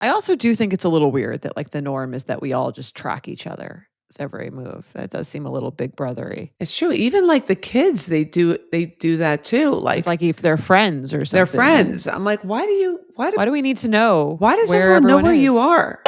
I also do think it's a little weird that like the norm is that we all just track each other's every move. That does seem a little big brothery. It's true. Even like the kids, they do that too. Like if they're friends or something. They're friends. I'm like, why do we need to know? Why does where everyone know where is? you are?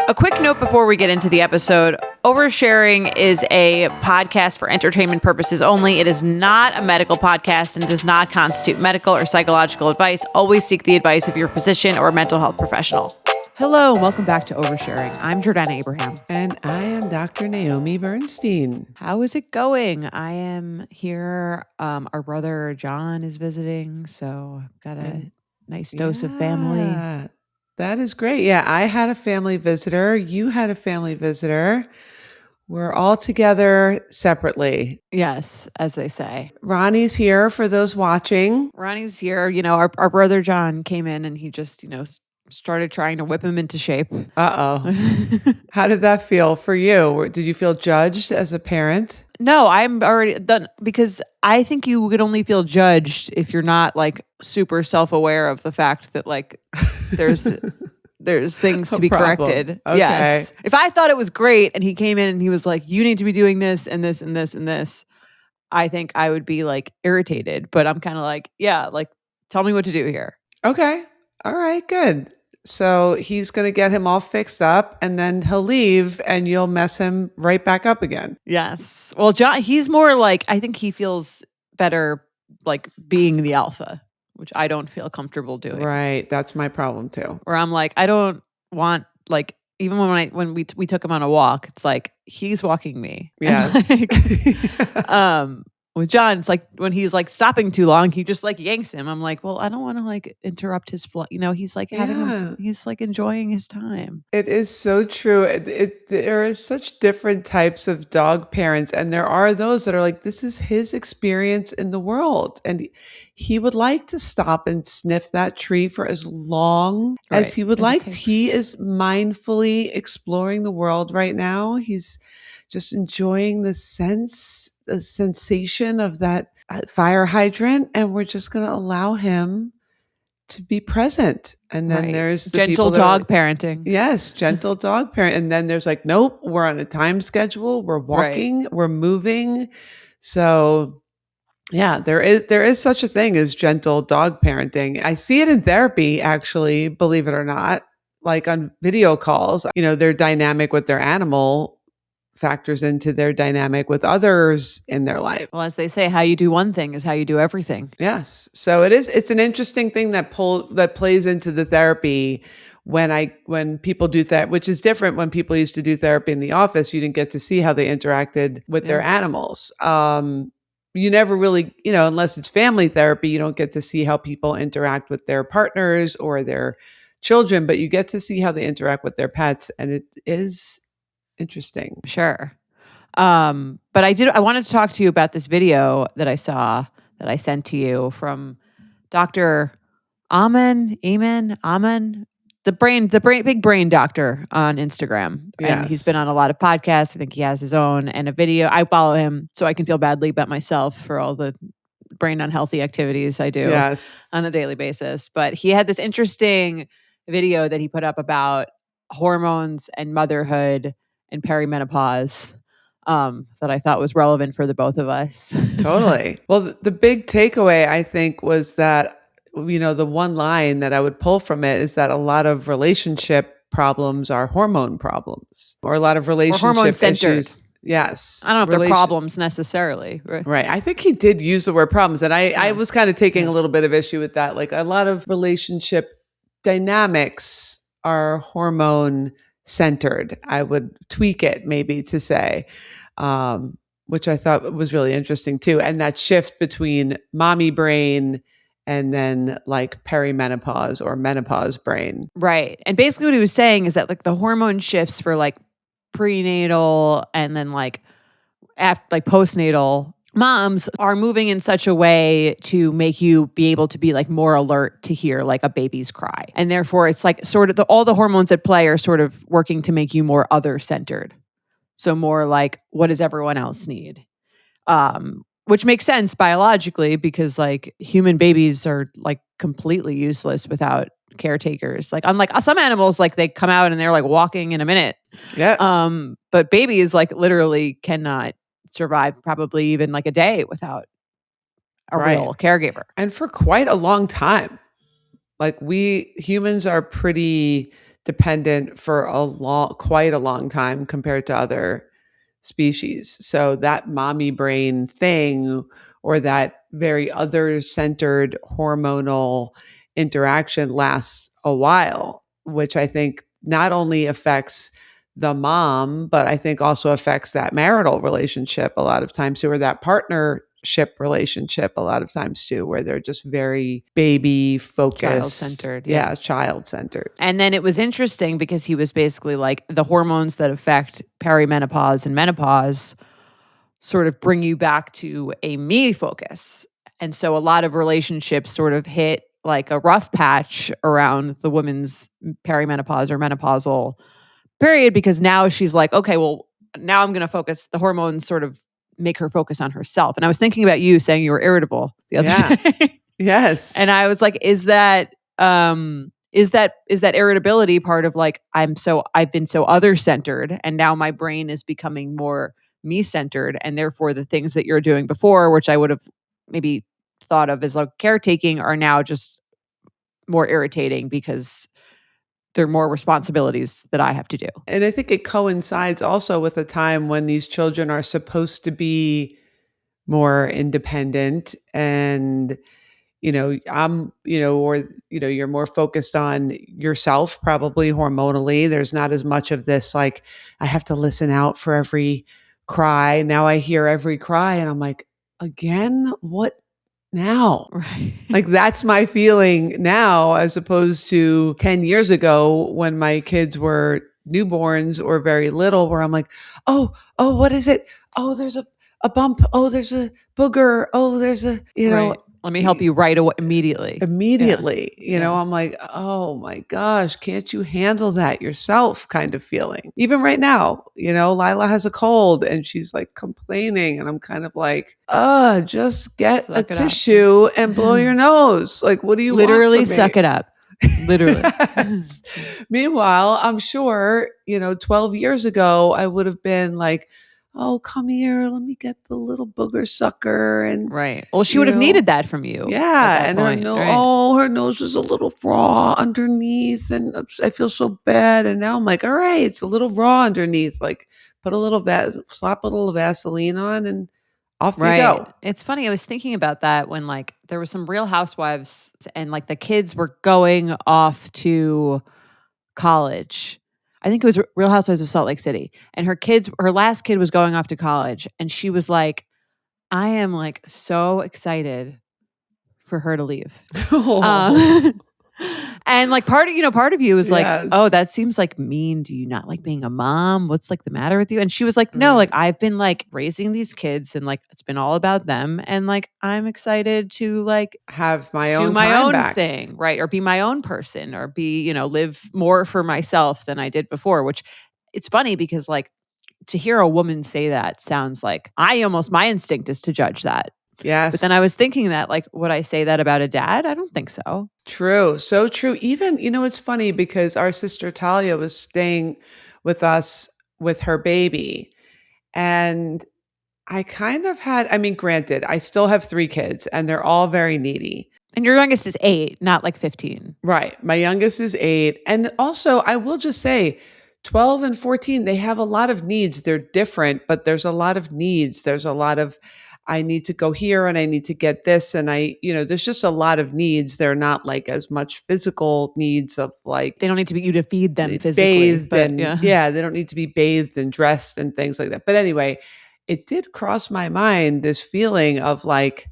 A quick note before we get into the episode. Oversharing is a podcast for entertainment purposes only. It is not a medical podcast and does not constitute medical or psychological advice. Always seek the advice of your physician or mental health professional. Hello, and welcome back to Oversharing. I'm Jordana Abraham. And I am Dr. Naomi Bernstein. How is it going? I am here. Our brother John is visiting, so I've got a nice dose of family. That is great. Yeah, I had a family visitor. You had a family visitor. We're all together separately. Yes, as they say. Ronnie's here for those watching. Ronnie's here. You know, our brother John came in and he just, started trying to whip him into shape. Uh-oh. How did that feel for you? Did you feel judged as a parent? No, I'm already done because I think you would only feel judged if you're not like super self-aware of the fact that like there's things to be corrected. Okay. Yes. If I thought it was great and he came in and he was like, you need to be doing this and this and this and this, I think I would be like irritated. But I'm kind of like, yeah, like tell me what to do here. Okay. All right, good. So he's going to get him all fixed up and then he'll leave and you'll mess him right back up again. Yes. Well, John, he's more like, I think he feels better like being the alpha, which I don't feel comfortable doing. Right. That's my problem too. Where I'm like, I don't want like, even when we took him on a walk, it's like, he's walking me. Yes. With John, it's like when he's like stopping too long, he just like yanks him. I'm like, well, I don't want to like interrupt his flow. He's like he's like enjoying his time. It is so true. There are such different types of dog parents. And there are those that are like, this is his experience in the world. And he would like to stop and sniff that tree for as long as he would like. He is mindfully exploring the world right now. He's just enjoying the sensation of that fire hydrant, and we're just going to allow him to be present. And then there's the gentle dog parenting. Yes, gentle dog parent. And then there's like, nope, we're on a time schedule. We're walking, we're moving. So yeah, there is such a thing as gentle dog parenting. I see it in therapy, actually, believe it or not, like on video calls, their dynamic with their animal factors into their dynamic with others in their life. Well, as they say, how you do one thing is how you do everything. Yes. So it's an interesting thing that plays into the therapy when people do that, which is different when people used to do therapy in the office. You didn't get to see how they interacted with their animals. You never really, unless it's family therapy, you don't get to see how people interact with their partners or their children, but you get to see how they interact with their pets. And it is interesting. Sure. But I wanted to talk to you about this video that I saw that I sent to you from Dr. Amen, the big brain doctor on Instagram. Yes. And he's been on a lot of podcasts. I think he has his own and a video. I follow him so I can feel badly about myself for all the brain unhealthy activities I do on a daily basis. But he had this interesting video that he put up about hormones and motherhood and perimenopause that I thought was relevant for the both of us. Totally. Well, the big takeaway, I think, was that, the one line that I would pull from it is that a lot of relationship problems are hormone problems, or a lot of relationship issues. Yes. I don't know if they're problems necessarily. Right. I think he did use the word problems. And I was kind of taking a little bit of issue with that. Like a lot of relationship dynamics are hormone centered. I would tweak it maybe to say, which I thought was really interesting too. And that shift between mommy brain and then like perimenopause or menopause brain. Right. And basically what he was saying is that like the hormone shifts for like prenatal and then like postnatal moms are moving in such a way to make you be able to be like more alert to hear like a baby's cry. And therefore it's like sort of all the hormones at play are sort of working to make you more other centered. So more like, what does everyone else need? Which makes sense biologically because like human babies are like completely useless without caretakers. Like unlike some animals, like they come out and they're like walking in a minute. Yeah. But babies like literally cannot survive probably even like a day without a real caregiver. And for quite a long time. Like we humans are pretty dependent for quite a long time compared to other species. So that mommy brain thing or that very other-centered hormonal interaction lasts a while, which I think not only affects the mom, but I think also affects that marital relationship a lot of times too, or that partnership relationship a lot of times too, where they're just very baby focused. Child-centered. Yeah, child-centered. And then it was interesting because he was basically like the hormones that affect perimenopause and menopause sort of bring you back to a me focus. And so a lot of relationships sort of hit like a rough patch around the woman's perimenopause or menopausal period, because now she's like, okay, well, now I'm going to focus. The hormones sort of make her focus on herself. And I was thinking about you saying you were irritable the other day. Yes. And I was like, is that irritability part of like, I've been so other centered and now my brain is becoming more me centered, and therefore the things that you're doing before, which I would have maybe thought of as like caretaking, are now just more irritating because there are more responsibilities that I have to do. And I think it coincides also with a time when these children are supposed to be more independent and, you're more focused on yourself, probably hormonally. There's not as much of this, like, I have to listen out for every cry. Now I hear every cry and I'm like, again, what now? Right. Like that's my feeling now, as opposed to 10 years ago when my kids were newborns or very little, where I'm like, oh, what is it? Oh, there's a bump. Oh, there's a booger. Oh, there's a, Right. Let me help you right away, immediately. I'm like, oh my gosh, can't you handle that yourself kind of feeling? Even right now, Lila has a cold and she's like complaining and I'm kind of like, just get a tissue and blow your nose. Like, what do you literally want from me? Suck it up. Literally. Yes. Meanwhile, I'm sure, 12 years ago, I would have been like, oh, come here, let me get the little booger sucker. And right. Well, she would have needed that from you. Yeah. And her nose is a little raw underneath and I feel so bad. And now I'm like, all right, it's a little raw underneath. Like put a little slap a little Vaseline on and off you go. It's funny. I was thinking about that when like there were some Real Housewives and like the kids were going off to college. I think it was Real Housewives of Salt Lake City. And her last kid was going off to college. And she was like, I am like so excited for her to leave. And like part of you is like, oh, that seems like mean. Do you not like being a mom? What's like the matter with you? And she was like, no, like I've been like raising these kids and like it's been all about them. And like I'm excited to like have my own thing, right? Or be my own person or be, live more for myself than I did before, which it's funny because like to hear a woman say that sounds like my instinct is to judge that. Yes. But then I was thinking that like, would I say that about a dad? I don't think so. True. So true. Even, it's funny because our sister Talia was staying with us with her baby. And I kind of granted, I still have 3 kids and they're all very needy. And your youngest is 8, not like 15. Right. My youngest is 8. And also, I will just say, 12 and 14, they have a lot of needs. They're different, but there's a lot of needs. There's a lot of, I need to go here and I need to get this. And there's just a lot of needs. They're not like as much physical needs of like. They don't need to be you to feed them physically. Bathed they don't need to be bathed and dressed and things like that. But anyway, it did cross my mind, this feeling of like,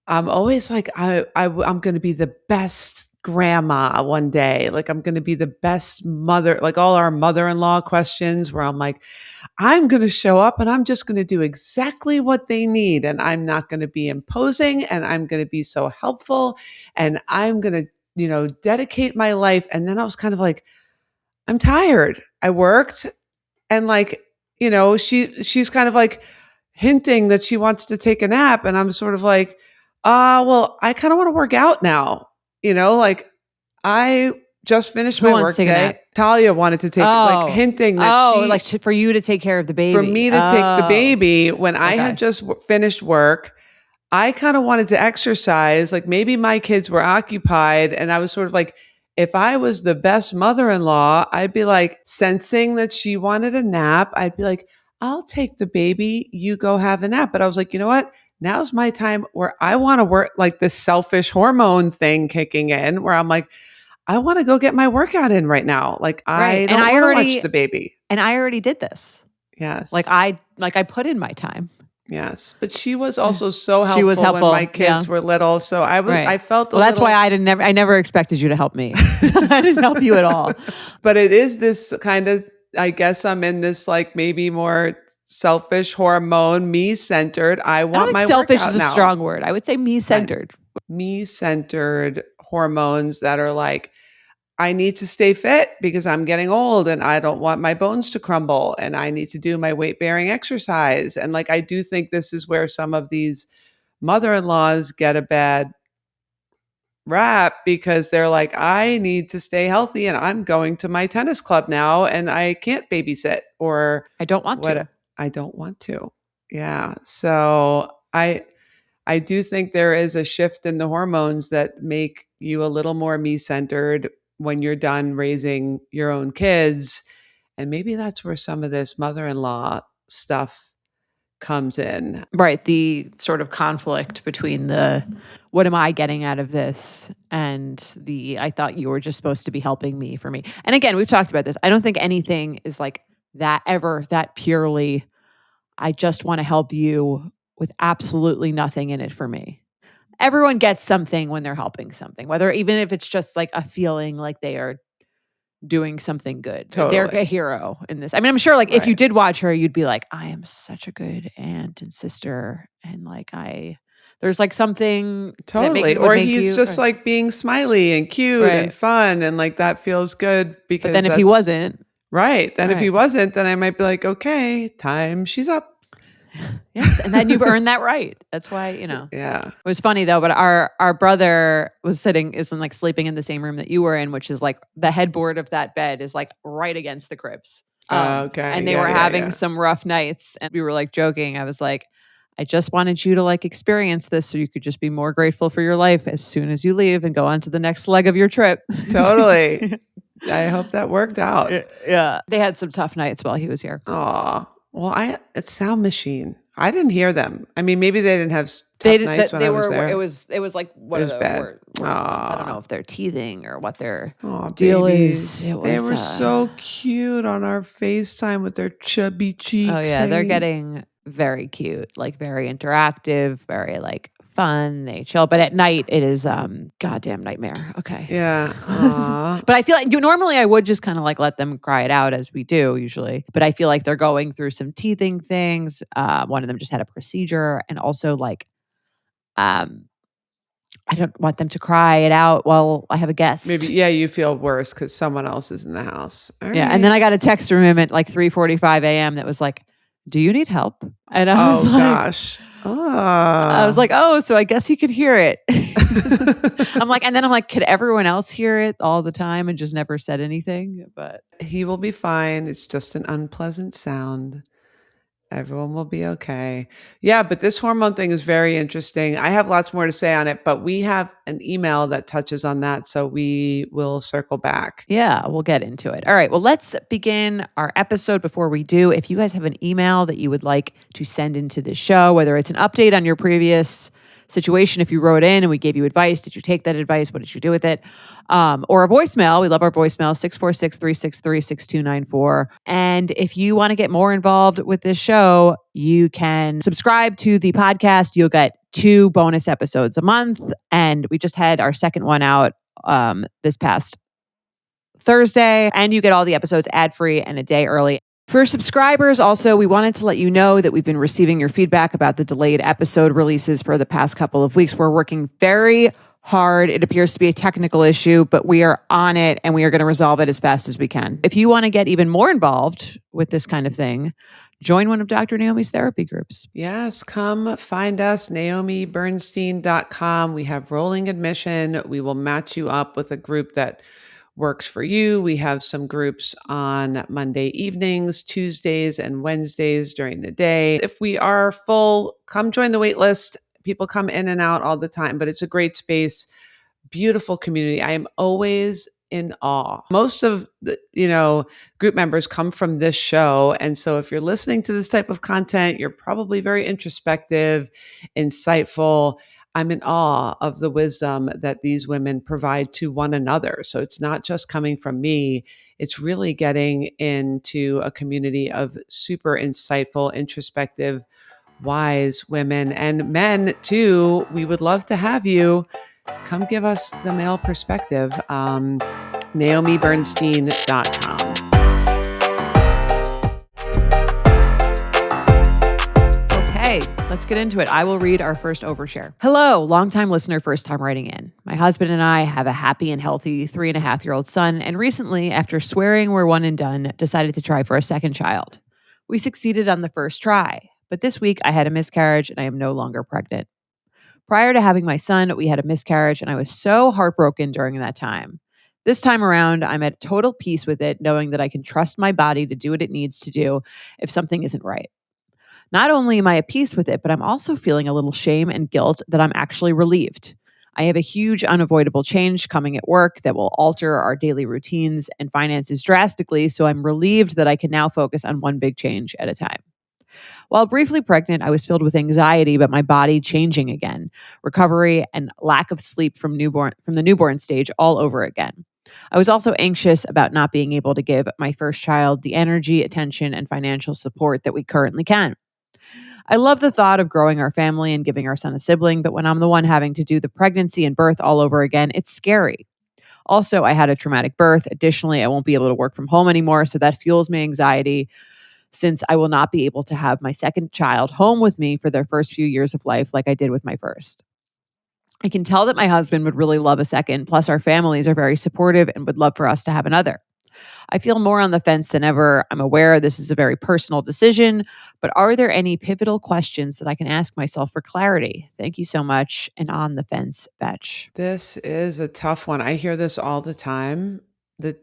I'm always like, I'm going to be the best grandma one day. Like I'm going to be the best mother, like all our mother-in-law questions where I'm like, I'm going to show up and I'm just going to do exactly what they need. And I'm not going to be imposing and I'm going to be so helpful and I'm going to, dedicate my life. And then I was kind of like, I'm tired. I worked and like, she's kind of like hinting that she wants to take a nap. And I'm sort of like, well, I kind of want to work out now, like I just finished my work day. Talia wanted to take, like hinting that for you to take care of the baby. For me to take the baby when I had just finished work. I kind of wanted to exercise. Like maybe my kids were occupied and I was sort of like, if I was the best mother-in-law, I'd be like sensing that she wanted a nap. I'd be like, I'll take the baby. You go have a nap. But I was like, you know what? Now's my time where I want to work, like this selfish hormone thing kicking in where I'm like, I want to go get my workout in right now. Like I don't want to watch the baby. And I already did this. Yes. Like I put in my time. Yes, but she was also so helpful. She was helpful when my kids were little. So I felt that's why I never expected you to help me. I didn't help you at all. But it is this kind of, I guess I'm in this like maybe more selfish hormone, me-centered. I want my selfish workout is a now. Strong word. I would say me-centered. Me-centered hormones that are like, I need to stay fit because I'm getting old and I don't want my bones to crumble and I need to do my weight bearing exercise. And like, I do think this is where some of these mother-in-laws get a bad rap because they're like, I need to stay healthy and I'm going to my tennis club now and I can't babysit or I don't want to. I don't want to. Yeah. So I do think there is a shift in the hormones that make you a little more me-centered when you're done raising your own kids. And maybe that's where some of this mother-in-law stuff comes in. Right. The sort of conflict between the, what am I getting out of this? And the, I thought you were just supposed to be helping me for me. And again, we've talked about this. I don't think anything is like that purely, I just want to help you with absolutely nothing in it for me. Everyone gets something when they're helping something, even if it's just like a feeling like they are doing something good. Totally. They're a hero in this. I mean, I'm sure like if you did watch her, you'd be like, I am such a good aunt and sister. And like, there's like something. Totally. Or he's just like being smiley and cute and fun. And like, that feels good because but then if he wasn't. Right. Then if he wasn't, then I might be like, okay, she's up. Yes, and then you've earned that right. That's why, Yeah. It was funny though, but our brother is like sleeping in the same room that you were in, which is like the headboard of that bed is like right against the cribs. Okay. And they were having some rough nights and we were like joking. I was like, I just wanted you to like experience this so you could just be more grateful for your life as soon as you leave and go on to the next leg of your trip. Totally. I hope that worked out. Yeah. They had some tough nights while he was here. Aw. Well, it's Sound Machine. I didn't hear them. I mean, maybe they didn't have tough nights when I was there. It was like what it was bad. I don't know if they're teething or what their deal is. They were so cute on our FaceTime with their chubby cheeks. Oh yeah, they're getting very cute, like very interactive, very like fun. They chill, but at night it is goddamn nightmare. Okay. Yeah. But I feel like normally I would just kind of like let them cry it out as we do usually. But I feel like they're going through some teething things. One of them just had a procedure, and also like, I don't want them to cry it out while I have a guest. Maybe you feel worse because someone else is in the house. Yeah, and then I got a text from him at like 3:45 a.m. that was like, "Do you need help?" And I was like, gosh. I was like, oh, so I guess he could hear it. I'm like, could everyone else hear it all the time and just never said anything? But he will be fine. It's just an unpleasant sound. Everyone will be okay. Yeah, but this hormone thing is very interesting. I have lots more to say on it, but we have an email that touches on that, so we will circle back. Yeah, we'll get into it. All right, well, let's begin our episode. Before we do, if you guys have an email that you would like to send into the show, whether it's an update on your previous situation, if you wrote in and we gave you advice, did you take that advice? What did you do with it? Or a voicemail. We love our voicemail, 646-363-6294. And if you want to get more involved with this show, you can subscribe to the podcast. You'll get 2 bonus episodes a month. And we just had our second one out this past Thursday. And you get all the episodes ad-free and a day early. For subscribers, also, we wanted to let you know that we've been receiving your feedback about the delayed episode releases for the past couple of weeks. We're working very hard. It appears to be a technical issue, but we are on it and we are going to resolve it as fast as we can. If you want to get even more involved with this kind of thing, join one of Dr. Naomi's therapy groups. Yes, come find us, naomibernstein.com. We have rolling admission. We will match you up with a group that works for you. We have some groups on Monday evenings, Tuesdays, and Wednesdays during the day. If we are full, come join the wait list. People come in and out all the time, but it's a great space. Beautiful community. I am always in awe. Most of the, group members come from this show. And so if you're listening to this type of content, you're probably very introspective, insightful. I'm in awe of the wisdom that these women provide to one another. So it's not just coming from me. It's really getting into a community of super insightful, introspective, wise women and men too. We would love to have you. Come give us the male perspective. NaomiBernstein.com. Okay, let's get into it. I will read our first overshare. Hello, longtime listener, first time writing in. My husband and I have a happy and healthy 3.5-year-old son, and recently, after swearing we're one and done, decided to try for a second child. We succeeded on the first try, but this week I had a miscarriage and I am no longer pregnant. Prior to having my son, we had a miscarriage and I was so heartbroken during that time. This time around, I'm at total peace with it, knowing that I can trust my body to do what it needs to do if something isn't right. Not only am I at peace with it, but I'm also feeling a little shame and guilt that I'm actually relieved. I have a huge unavoidable change coming at work that will alter our daily routines and finances drastically, so I'm relieved that I can now focus on one big change at a time. While briefly pregnant, I was filled with anxiety about my body changing again, recovery, and lack of sleep from the newborn stage all over again. I was also anxious about not being able to give my first child the energy, attention, and financial support that we currently can. I love the thought of growing our family and giving our son a sibling, but when I'm the one having to do the pregnancy and birth all over again, it's scary. Also, I had a traumatic birth. Additionally, I won't be able to work from home anymore, so that fuels my anxiety since I will not be able to have my second child home with me for their first few years of life like I did with my first. I can tell that my husband would really love a second, plus our families are very supportive and would love for us to have another. I feel more on the fence than ever. I'm aware this is a very personal decision, but are there any pivotal questions that I can ask myself for clarity? Thank you so much. And on the fence, Betch. This is a tough one. I hear this all the time. The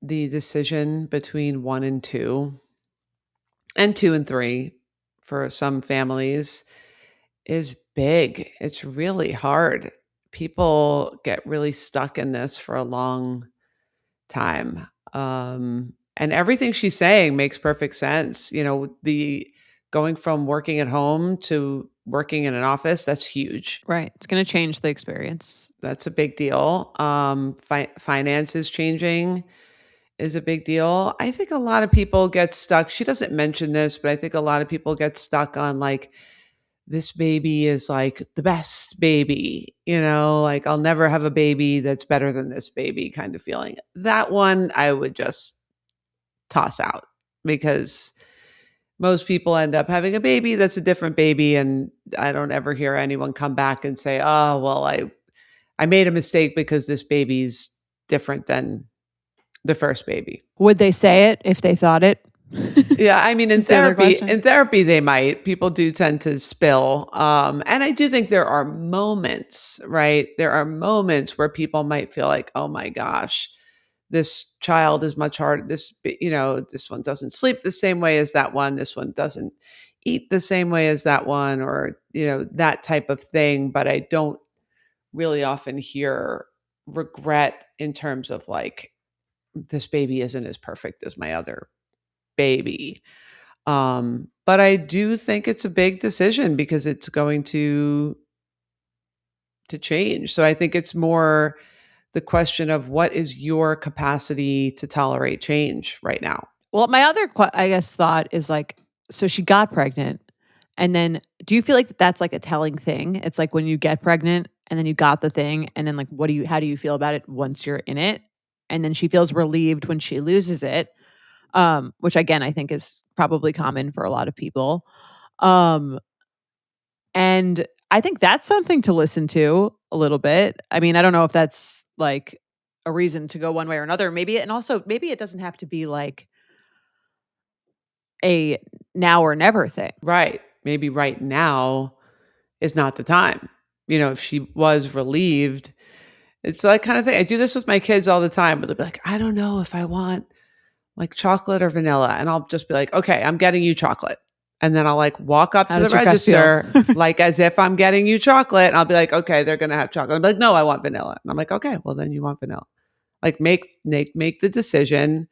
decision between 1 and 2 and 2 and 3 for some families is big. It's really hard. People get really stuck in this for a long time. And everything she's saying makes perfect sense. The going from working at home to working in an office, that's huge. Right. It's going to change the experience. That's a big deal. Finances changing is a big deal. I think a lot of people get stuck. She doesn't mention this, but I think a lot of people get stuck on like, this baby is like the best baby, like I'll never have a baby that's better than this baby kind of feeling. That one I would just toss out because most people end up having a baby that's a different baby. And I don't ever hear anyone come back and say, oh, well, I made a mistake because this baby's different than the first baby. Would they say it if they thought it? Yeah, I mean, in therapy, they might. People do tend to spill. And I do think there are moments, right? There are moments where people might feel like, oh my gosh, this child is much harder. This one doesn't sleep the same way as that one. This one doesn't eat the same way as that one, or, that type of thing. But I don't really often hear regret in terms of like, this baby isn't as perfect as my other baby. But I do think it's a big decision because it's going to change. So I think it's more the question of what is your capacity to tolerate change right now? Well, my other, thought is like, so she got pregnant. And then do you feel like that's like a telling thing? It's like when you get pregnant and then you got the thing and then like, how do you feel about it once you're in it? And then she feels relieved when she loses it. Which again, I think is probably common for a lot of people. And I think that's something to listen to a little bit. I mean, I don't know if that's like a reason to go one way or another. Maybe it doesn't have to be like a now or never thing. Right. Maybe right now is not the time. If she was relieved, it's that kind of thing. I do this with my kids all the time, but they'll be like, I don't know if I want like chocolate or vanilla. And I'll just be like, okay, I'm getting you chocolate. And then I'll like walk up to the register like as if I'm getting you chocolate. And I'll be like, okay, they're going to have chocolate. I'm like, no, I want vanilla. And I'm like, okay, well then you want vanilla. Like make the decision.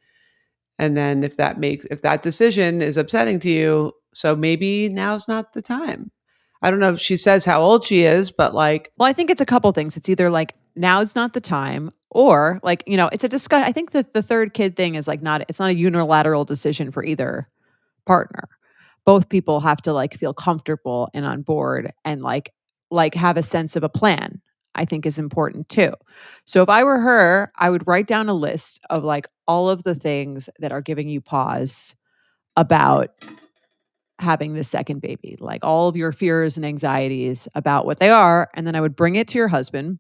And then if that decision is upsetting to you, so maybe now's not the time. I don't know if she says how old she is, but like, well, I think it's a couple things. It's either like now's not the time, or like, it's a discuss. I think that the third kid thing is like it's not a unilateral decision for either partner. Both people have to like feel comfortable and on board and like have a sense of a plan, I think is important too. So if I were her, I would write down a list of like all of the things that are giving you pause about having this second baby, like all of your fears and anxieties about what they are. And then I would bring it to your husband.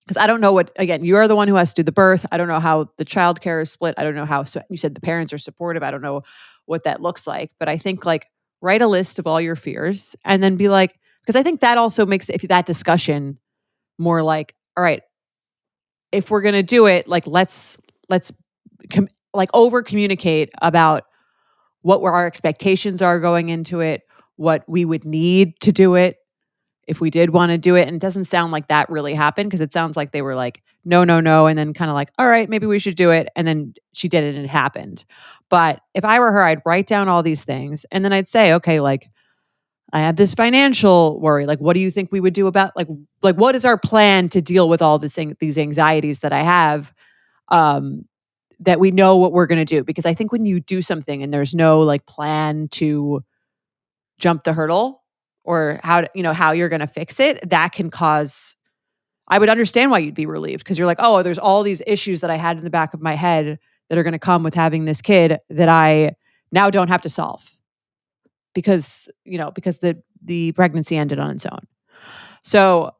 Because I don't know again, you are the one who has to do the birth. I don't know how the childcare is split. I don't know how, so you said the parents are supportive. I don't know what that looks like. But I think like write a list of all your fears and then be like, because I think that also makes that discussion more like, all right, if we're going to do it, like let's like over communicate about what our expectations are going into it, what we would need to do it if we did want to do it. And it doesn't sound like that really happened, because it sounds like they were like, no, no, no. And then kind of like, all right, maybe we should do it. And then she did it and it happened. But if I were her, I'd write down all these things. And then I'd say, okay, like I have this financial worry. Like, what do you think we would do about like what is our plan to deal with all these anxieties that I have? That we know what we're going to do. Because I think when you do something and there's no like plan to jump the hurdle or how you're going to fix it, that can cause, I would understand why you'd be relieved, because you're like, oh, there's all these issues that I had in the back of my head that are going to come with having this kid that I now don't have to solve because the pregnancy ended on its own. So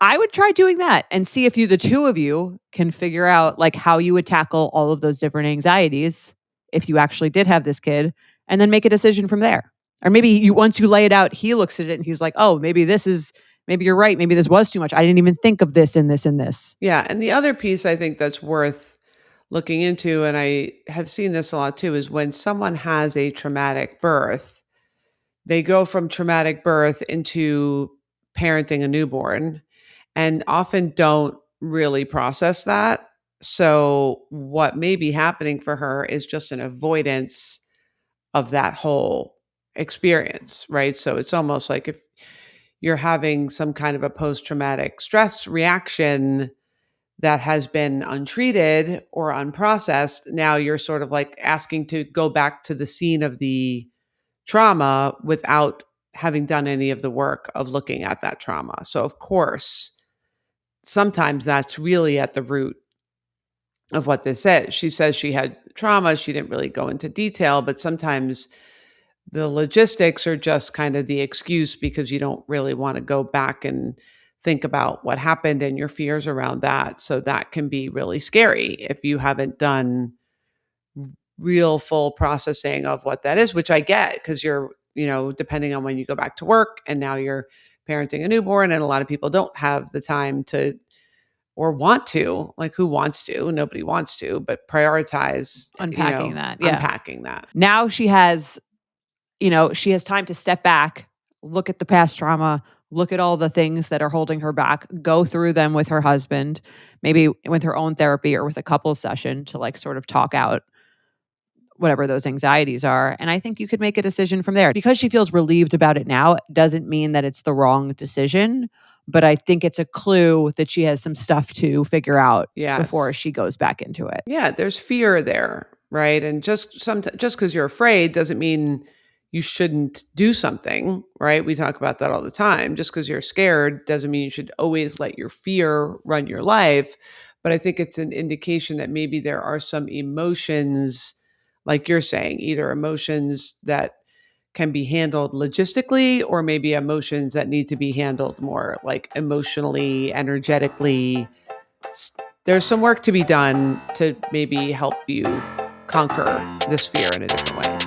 I would try doing that and see if the two of you can figure out like how you would tackle all of those different anxieties if you actually did have this kid, and then make a decision from there. Or maybe once you lay it out, he looks at it and he's like, oh, maybe you're right. Maybe this was too much. I didn't even think of this and this and this. Yeah. And the other piece I think that's worth looking into, and I have seen this a lot too, is when someone has a traumatic birth, they go from traumatic birth into parenting a newborn and often don't really process that. So what may be happening for her is just an avoidance of that whole experience, right? So it's almost like if you're having some kind of a post-traumatic stress reaction that has been untreated or unprocessed, now you're sort of like asking to go back to the scene of the trauma without having done any of the work of looking at that trauma. So of course, sometimes that's really at the root of what this is. She says she had trauma. She didn't really go into detail, but sometimes the logistics are just kind of the excuse because you don't really want to go back and think about what happened and your fears around that. So that can be really scary if you haven't done real full processing of what that is, which I get because you're, depending on when you go back to work and now you're parenting a newborn, and a lot of people don't have the time to or want to, like who wants to? Nobody wants to, but prioritize unpacking that. Yeah. Unpacking that. Now she has time to step back, look at the past trauma, look at all the things that are holding her back, go through them with her husband, maybe with her own therapy or with a couples session to like sort of talk out whatever those anxieties are. And I think you could make a decision from there. Because she feels relieved about it now doesn't mean that it's the wrong decision. But I think it's a clue that she has some stuff to figure out before she goes back into it. Yeah, there's fear there, right? And just because you're afraid doesn't mean you shouldn't do something, right? We talk about that all the time. Just because you're scared doesn't mean you should always let your fear run your life. But I think it's an indication that maybe there are some emotions, like you're saying, either emotions that can be handled logistically or maybe emotions that need to be handled more like emotionally, energetically. There's some work to be done to maybe help you conquer this fear in a different way.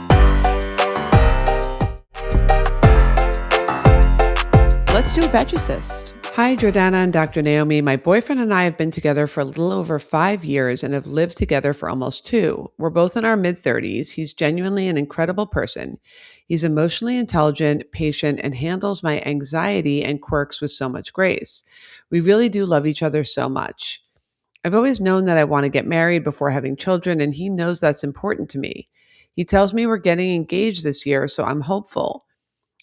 let's do a Betchesist. Hi, Jordana and Dr. Naomi. My boyfriend and I have been together for a little over 5 years and have lived together for almost 2. We're both in our mid-30s. He's genuinely an incredible person. He's emotionally intelligent, patient, and handles my anxiety and quirks with so much grace. We really do love each other so much. I've always known that I want to get married before having children, and he knows that's important to me. He tells me we're getting engaged this year, so I'm hopeful.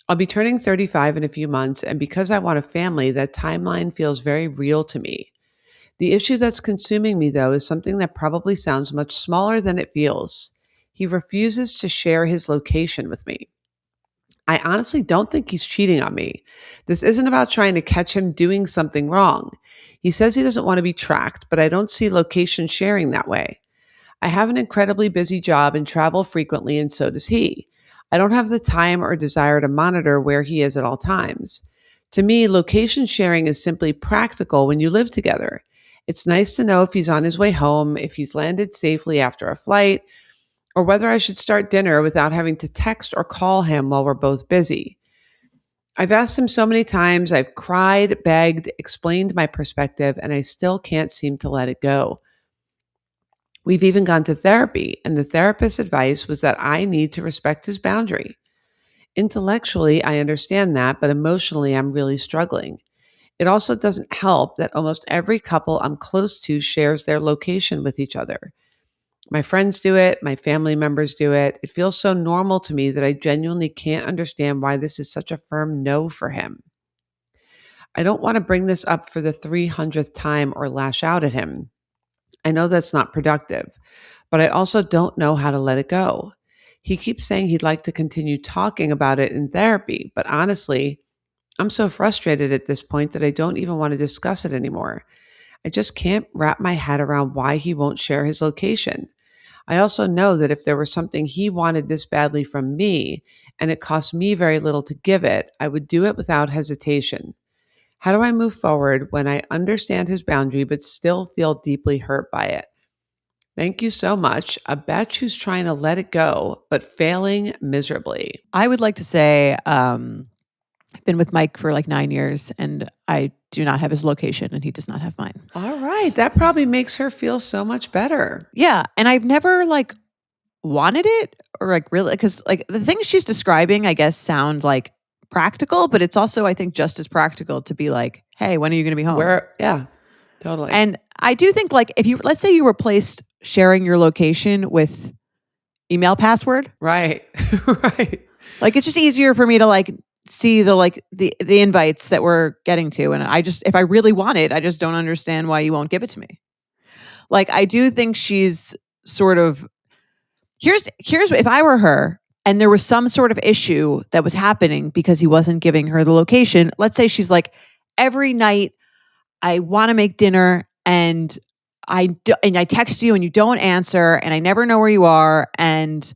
I'll be turning 35 in a few months, and because I want a family, that timeline feels very real to me. The issue that's consuming me, though, is something that probably sounds much smaller than it feels. He refuses to share his location with me. I honestly don't think he's cheating on me. This isn't about trying to catch him doing something wrong. He says he doesn't want to be tracked, but I don't see location sharing that way. I have an incredibly busy job and travel frequently, and so does he. I don't have the time or desire to monitor where he is at all times. To me, location sharing is simply practical when you live together. It's nice to know if he's on his way home, if he's landed safely after a flight, or whether I should start dinner without having to text or call him while we're both busy. I've asked him so many times, I've cried, begged, explained my perspective, and I still can't seem to let it go. We've even gone to therapy, and the therapist's advice was that I need to respect his boundary. Intellectually, I understand that, but emotionally, I'm really struggling. It also doesn't help that almost every couple I'm close to shares their location with each other. My friends do it, my family members do it. It feels so normal to me that I genuinely can't understand why this is such a firm no for him. I don't want to bring this up for the 300th time or lash out at him. I know that's not productive, but I also don't know how to let it go. He keeps saying he'd like to continue talking about it in therapy, but honestly, I'm so frustrated at this point that I don't even want to discuss it anymore. I just can't wrap my head around why he won't share his location. I also know that if there was something he wanted this badly from me and it cost me very little to give it, I would do it without hesitation. How do I move forward when I understand his boundary but still feel deeply hurt by it? Thank you so much. A betch who's trying to let it go, but failing miserably. I would like to say, I've been with Mike for like 9 years, and I do not have his location, and he does not have mine. All right. That probably makes her feel so much better. Yeah. And I've never like wanted it or like really, because like the things she's describing, I guess, sound like practical, but it's also, I think, just as practical to be like, hey, when are you going to be home? Yeah, totally. And I do think like if you, let's say you replaced sharing your location with email password. Right. Right. Like it's just easier for me to like see the invites that we're getting to. And I just, if I really want it, I just don't understand why you won't give it to me. Like I do think she's sort of, here's if I were her and there was some sort of issue that was happening because he wasn't giving her the location. Let's say she's like, every night I want to make dinner and I text you and you don't answer and I never know where you are. And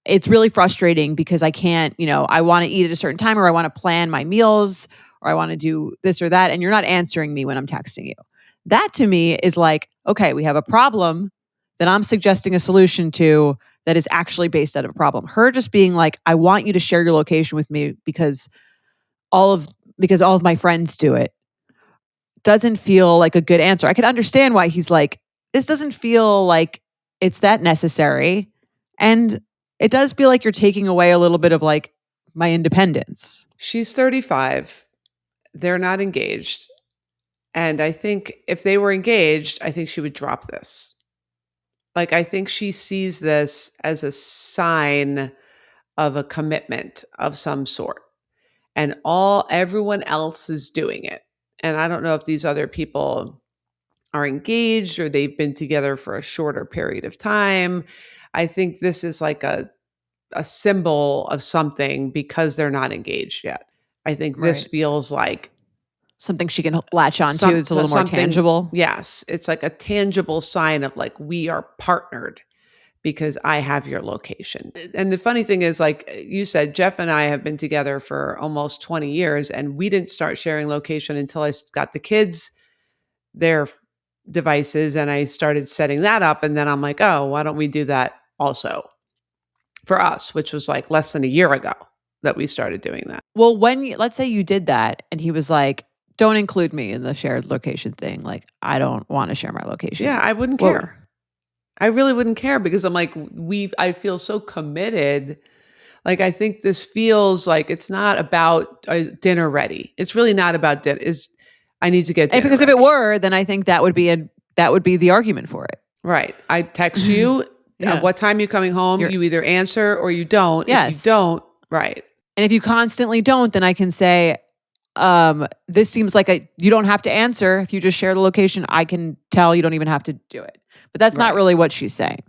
it's really frustrating because I can't, I want to eat at a certain time or I want to plan my meals or I want to do this or that. And you're not answering me when I'm texting you. That to me is like, okay, we have a problem that I'm suggesting a solution to that is actually based out of a problem. Her just being like, I want you to share your location with me because all of my friends do it, doesn't feel like a good answer. I could understand why he's like, this doesn't feel like it's that necessary. And it does feel like you're taking away a little bit of like my independence. She's 35. They're not engaged. And I think if they were engaged, I think she would drop this. Like, I think she sees this as a sign of a commitment of some sort. And everyone else is doing it. And I don't know if these other people are engaged or they've been together for a shorter period of time. I think this is like a symbol of something because they're not engaged yet. I think this feels like something she can latch onto. It's a little more tangible. Yes. It's like a tangible sign of like, we are partnered because I have your location. And the funny thing is, like you said, Jeff and I have been together for almost 20 years and we didn't start sharing location until I got the kids their devices and I started setting that up. And then I'm like, oh, why don't we do that also for us, which was like less than a year ago. that we started doing that. Well, let's say you did that and he was like, don't include me in the shared location thing. Like, I don't want to share my location. Yeah, I wouldn't care. I really wouldn't care because I'm like, I feel so committed. Like, I think this feels like it's not about dinner ready. It's really not about dinner. I need to get dinner because ready. If it were, then I think that would be the argument for it. Right. I text you. What time are you coming home? You either answer or you don't. Yes. If you don't, right. And if you constantly don't, then I can say, this seems like you don't have to answer. If you just share the location, I can tell you don't even have to do it. But that's not really what she's saying.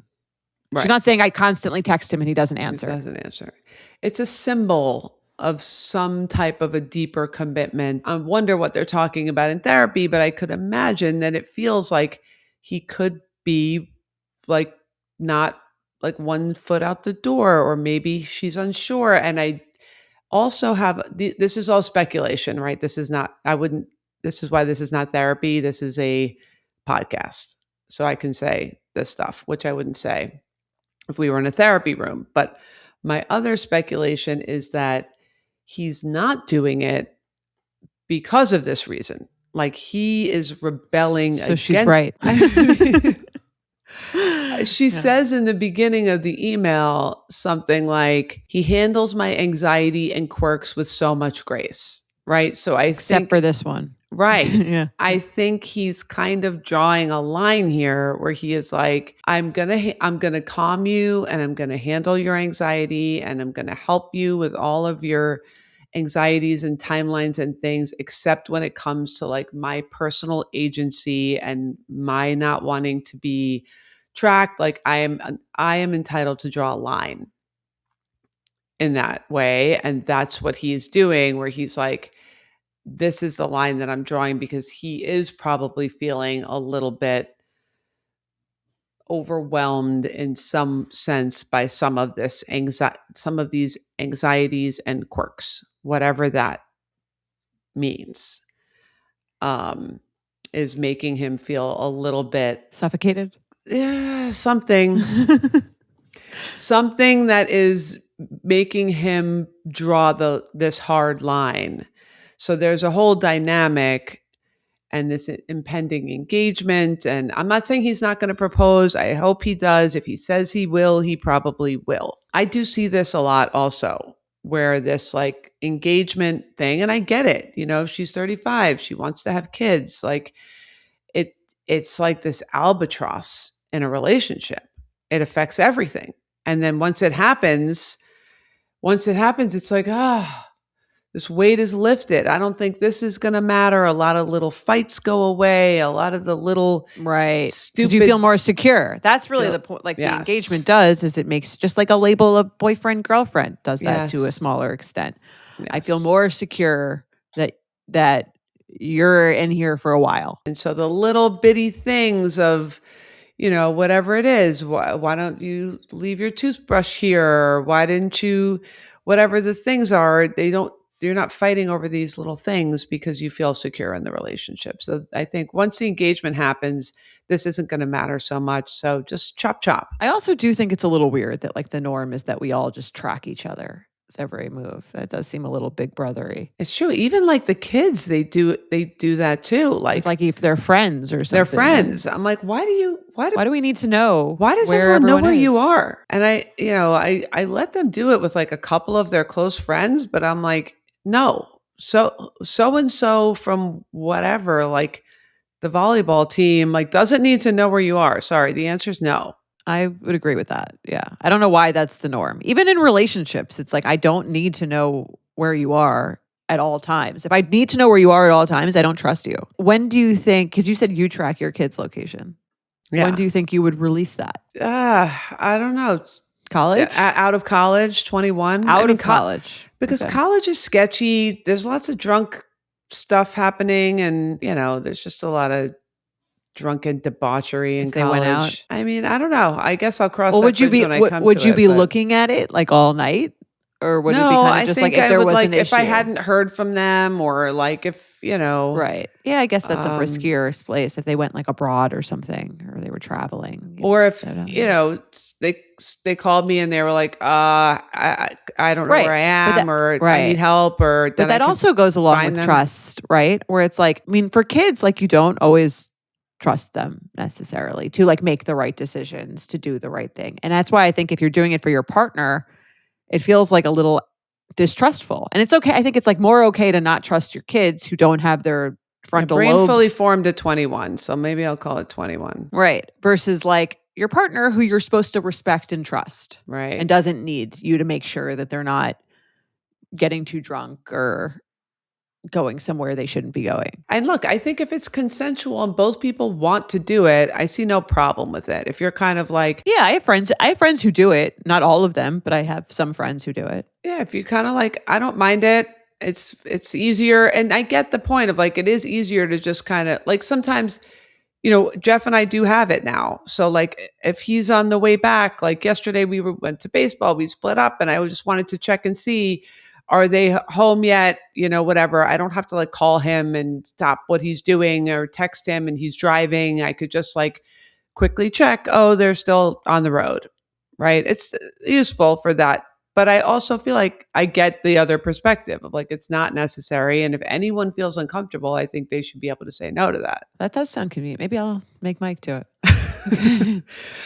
Right. She's not saying I constantly text him and he doesn't answer. He doesn't answer. It's a symbol of some type of a deeper commitment. I wonder what they're talking about in therapy, but I could imagine that it feels like he could be like not like 1 foot out the door, or maybe she's unsure. And I also have, this is all speculation, right? This is why this is not therapy. This is a podcast. So I can say this stuff, which I wouldn't say if we were in a therapy room. But my other speculation is that he's not doing it because of this reason. Like, he is rebelling so against. She's right. She says in the beginning of the email something like, he handles my anxiety and quirks with so much grace. Right. So except for this one. Right. Yeah. I think he's kind of drawing a line here where he is like, I'm going to calm you, and I'm going to handle your anxiety, and I'm going to help you with all of your anxieties and timelines and things, except when it comes to like my personal agency and my not wanting to be tracked. Like, I am entitled to draw a line in that way. And that's what he's doing, where he's like, this is the line that I'm drawing, because he is probably feeling a little bit overwhelmed in some sense by some of these anxieties and quirks, whatever that means, is making him feel a little bit suffocated. Yeah, something that is making him draw this hard line. So there's a whole dynamic and this impending engagement. And I'm not saying he's not going to propose. I hope he does. If he says he will, he probably will. I do see this a lot also, where this like engagement thing, and I get it. You know, she's 35. She wants to have kids. Like, it's like this albatross in a relationship. It affects everything. And then once it happens, it's like, this weight is lifted. I don't think this is going to matter. A lot of little fights go away. A lot of the little stupid. You feel more secure. That's really the point. Like, the engagement does is it makes, just like a label of boyfriend, girlfriend does that to a smaller extent. Yes. I feel more secure that you're in here for a while. And so the little bitty things of, you know, whatever it is, why don't you leave your toothbrush here? Why didn't you, whatever the things are, you're not fighting over these little things because you feel secure in the relationship. So I think once the engagement happens, this isn't going to matter so much. So just chop. I also do think it's a little weird that like the norm is that we all just track each other every move. That does seem a little big brothery. It's true. Even like the kids, they do that too. Like if they're friends or something. They're friends. I'm like, why do we need to know? Why does everyone know where you are? And I let them do it with like a couple of their close friends, but I'm like, no. So and so from whatever, like the volleyball team, like doesn't need to know where you are. Sorry, the answer is no. I would agree with that. Yeah. I don't know why that's the norm. Even in relationships, it's like, I don't need to know where you are at all times. If I need to know where you are at all times, I don't trust you. When do you think, because you said you track your kids' location. Yeah. When do you think you would release that? I don't know. College? Out of college, 21. Out of college. Because college is sketchy. There's lots of drunk stuff happening, and, you know, there's just a lot of drunken debauchery in college. Went out. I mean, I don't know. I guess I'll cross that bridge when I come to it. Would you be looking at it like all night? Or would it be kind of just like if there was an issue? If I hadn't heard from them, or like if, Right. Yeah, I guess that's a riskier place if they went like abroad or something, or they were traveling. Or if, they called me and they were like, I don't know where I am, or I need help, or but that also goes along with trust, right? Where it's like, I mean, for kids, like you don't always trust them necessarily to like make the right decisions, to do the right thing. And that's why I think if you're doing it for your partner, it feels like a little distrustful. And it's okay. I think it's like more okay to not trust your kids who don't have their frontal brain lobes fully formed at 21. So maybe I'll call it 21. Right. Versus like your partner who you're supposed to respect and trust. Right. And doesn't need you to make sure that they're not getting too drunk or going somewhere they shouldn't be going. And look, I think if it's consensual and both people want to do it, I see no problem with it. If you're kind of like, yeah, I have friends who do it. Not all of them, but I have some friends who do it. Yeah, if you kind of like, I don't mind it. It's easier, and I get the point of like, it is easier to just kind of like sometimes, Jeff and I do have it now. So like if he's on the way back, like yesterday went to baseball, we split up, and I just wanted to check and see, are they home yet? Whatever. I don't have to like call him and stop what he's doing or text him and he's driving. I could just like quickly check, oh, they're still on the road, right? It's useful for that. But I also feel like I get the other perspective of like, it's not necessary. And if anyone feels uncomfortable, I think they should be able to say no to that. That does sound convenient. Maybe I'll make Mike do it.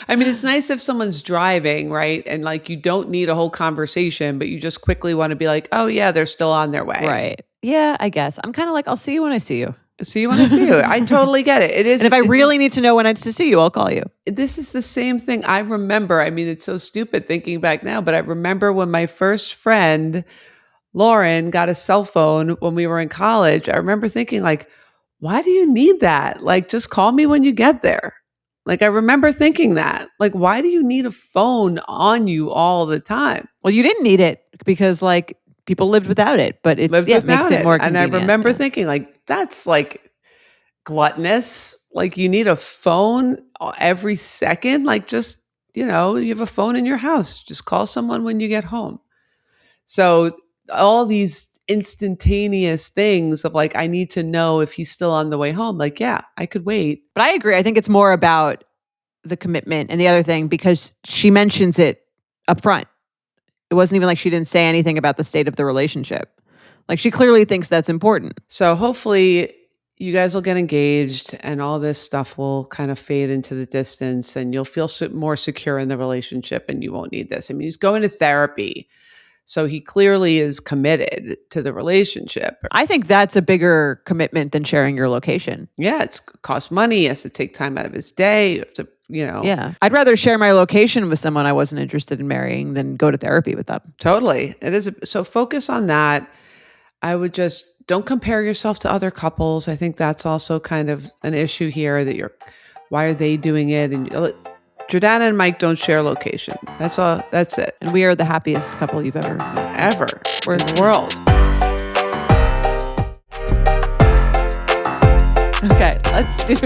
I mean, it's nice if someone's driving, right? And like, you don't need a whole conversation, but you just quickly want to be like, oh yeah, they're still on their way. Right. Yeah, I guess. I'm kind of like, I'll see you when I see you. See you when I see you. I totally get it. It is. And if I really need to know when I to see you, I'll call you. This is the same thing. I remember, I mean, it's so stupid thinking back now, but I remember when my first friend, Lauren, got a cell phone when we were in college. I remember thinking like, why do you need that? Like, just call me when you get there. Like, I remember thinking that. Like, why do you need a phone on you all the time? Well, you didn't need it because like people lived without it, but it makes it more convenient. And I remember thinking like, that's like gluttonous. Like you need a phone every second. Like just, you have a phone in your house. Just call someone when you get home. So all these instantaneous things of like, I need to know if he's still on the way home. Like, yeah, I could wait. But I agree. I think it's more about the commitment and the other thing because she mentions it up front. It wasn't even like she didn't say anything about the state of the relationship. Like she clearly thinks that's important. So hopefully you guys will get engaged and all this stuff will kind of fade into the distance and you'll feel more secure in the relationship and you won't need this. I mean, he's going to therapy. So he clearly is committed to the relationship. I think that's a bigger commitment than sharing your location. Yeah, it costs money. He has to take time out of his day. You have to, Yeah. I'd rather share my location with someone I wasn't interested in marrying than go to therapy with them. Totally. It is. So focus on that. I would just don't compare yourself to other couples. I think that's also kind of an issue here that why are they doing it? And Jordana and Mike don't share location. That's all. That's it. And we are the happiest couple you've ever met. Ever. We're in the world. Okay, let's do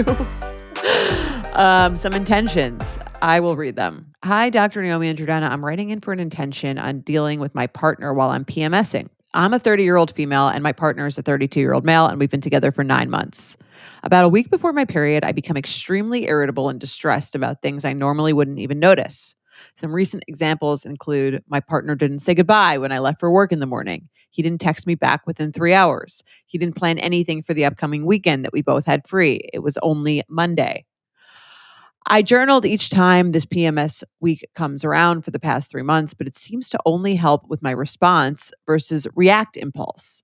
some intentions. I will read them. Hi, Dr. Naomi and Jordana. I'm writing in for an intention on dealing with my partner while I'm PMSing. I'm a 30-year-old female and my partner is a 32-year-old male and we've been together for 9 months. About a week before my period, I become extremely irritable and distressed about things I normally wouldn't even notice. Some recent examples include my partner didn't say goodbye when I left for work in the morning. He didn't text me back within 3 hours. He didn't plan anything for the upcoming weekend that we both had free. It was only Monday. I journaled each time this PMS week comes around for the past 3 months, but it seems to only help with my response versus react impulse.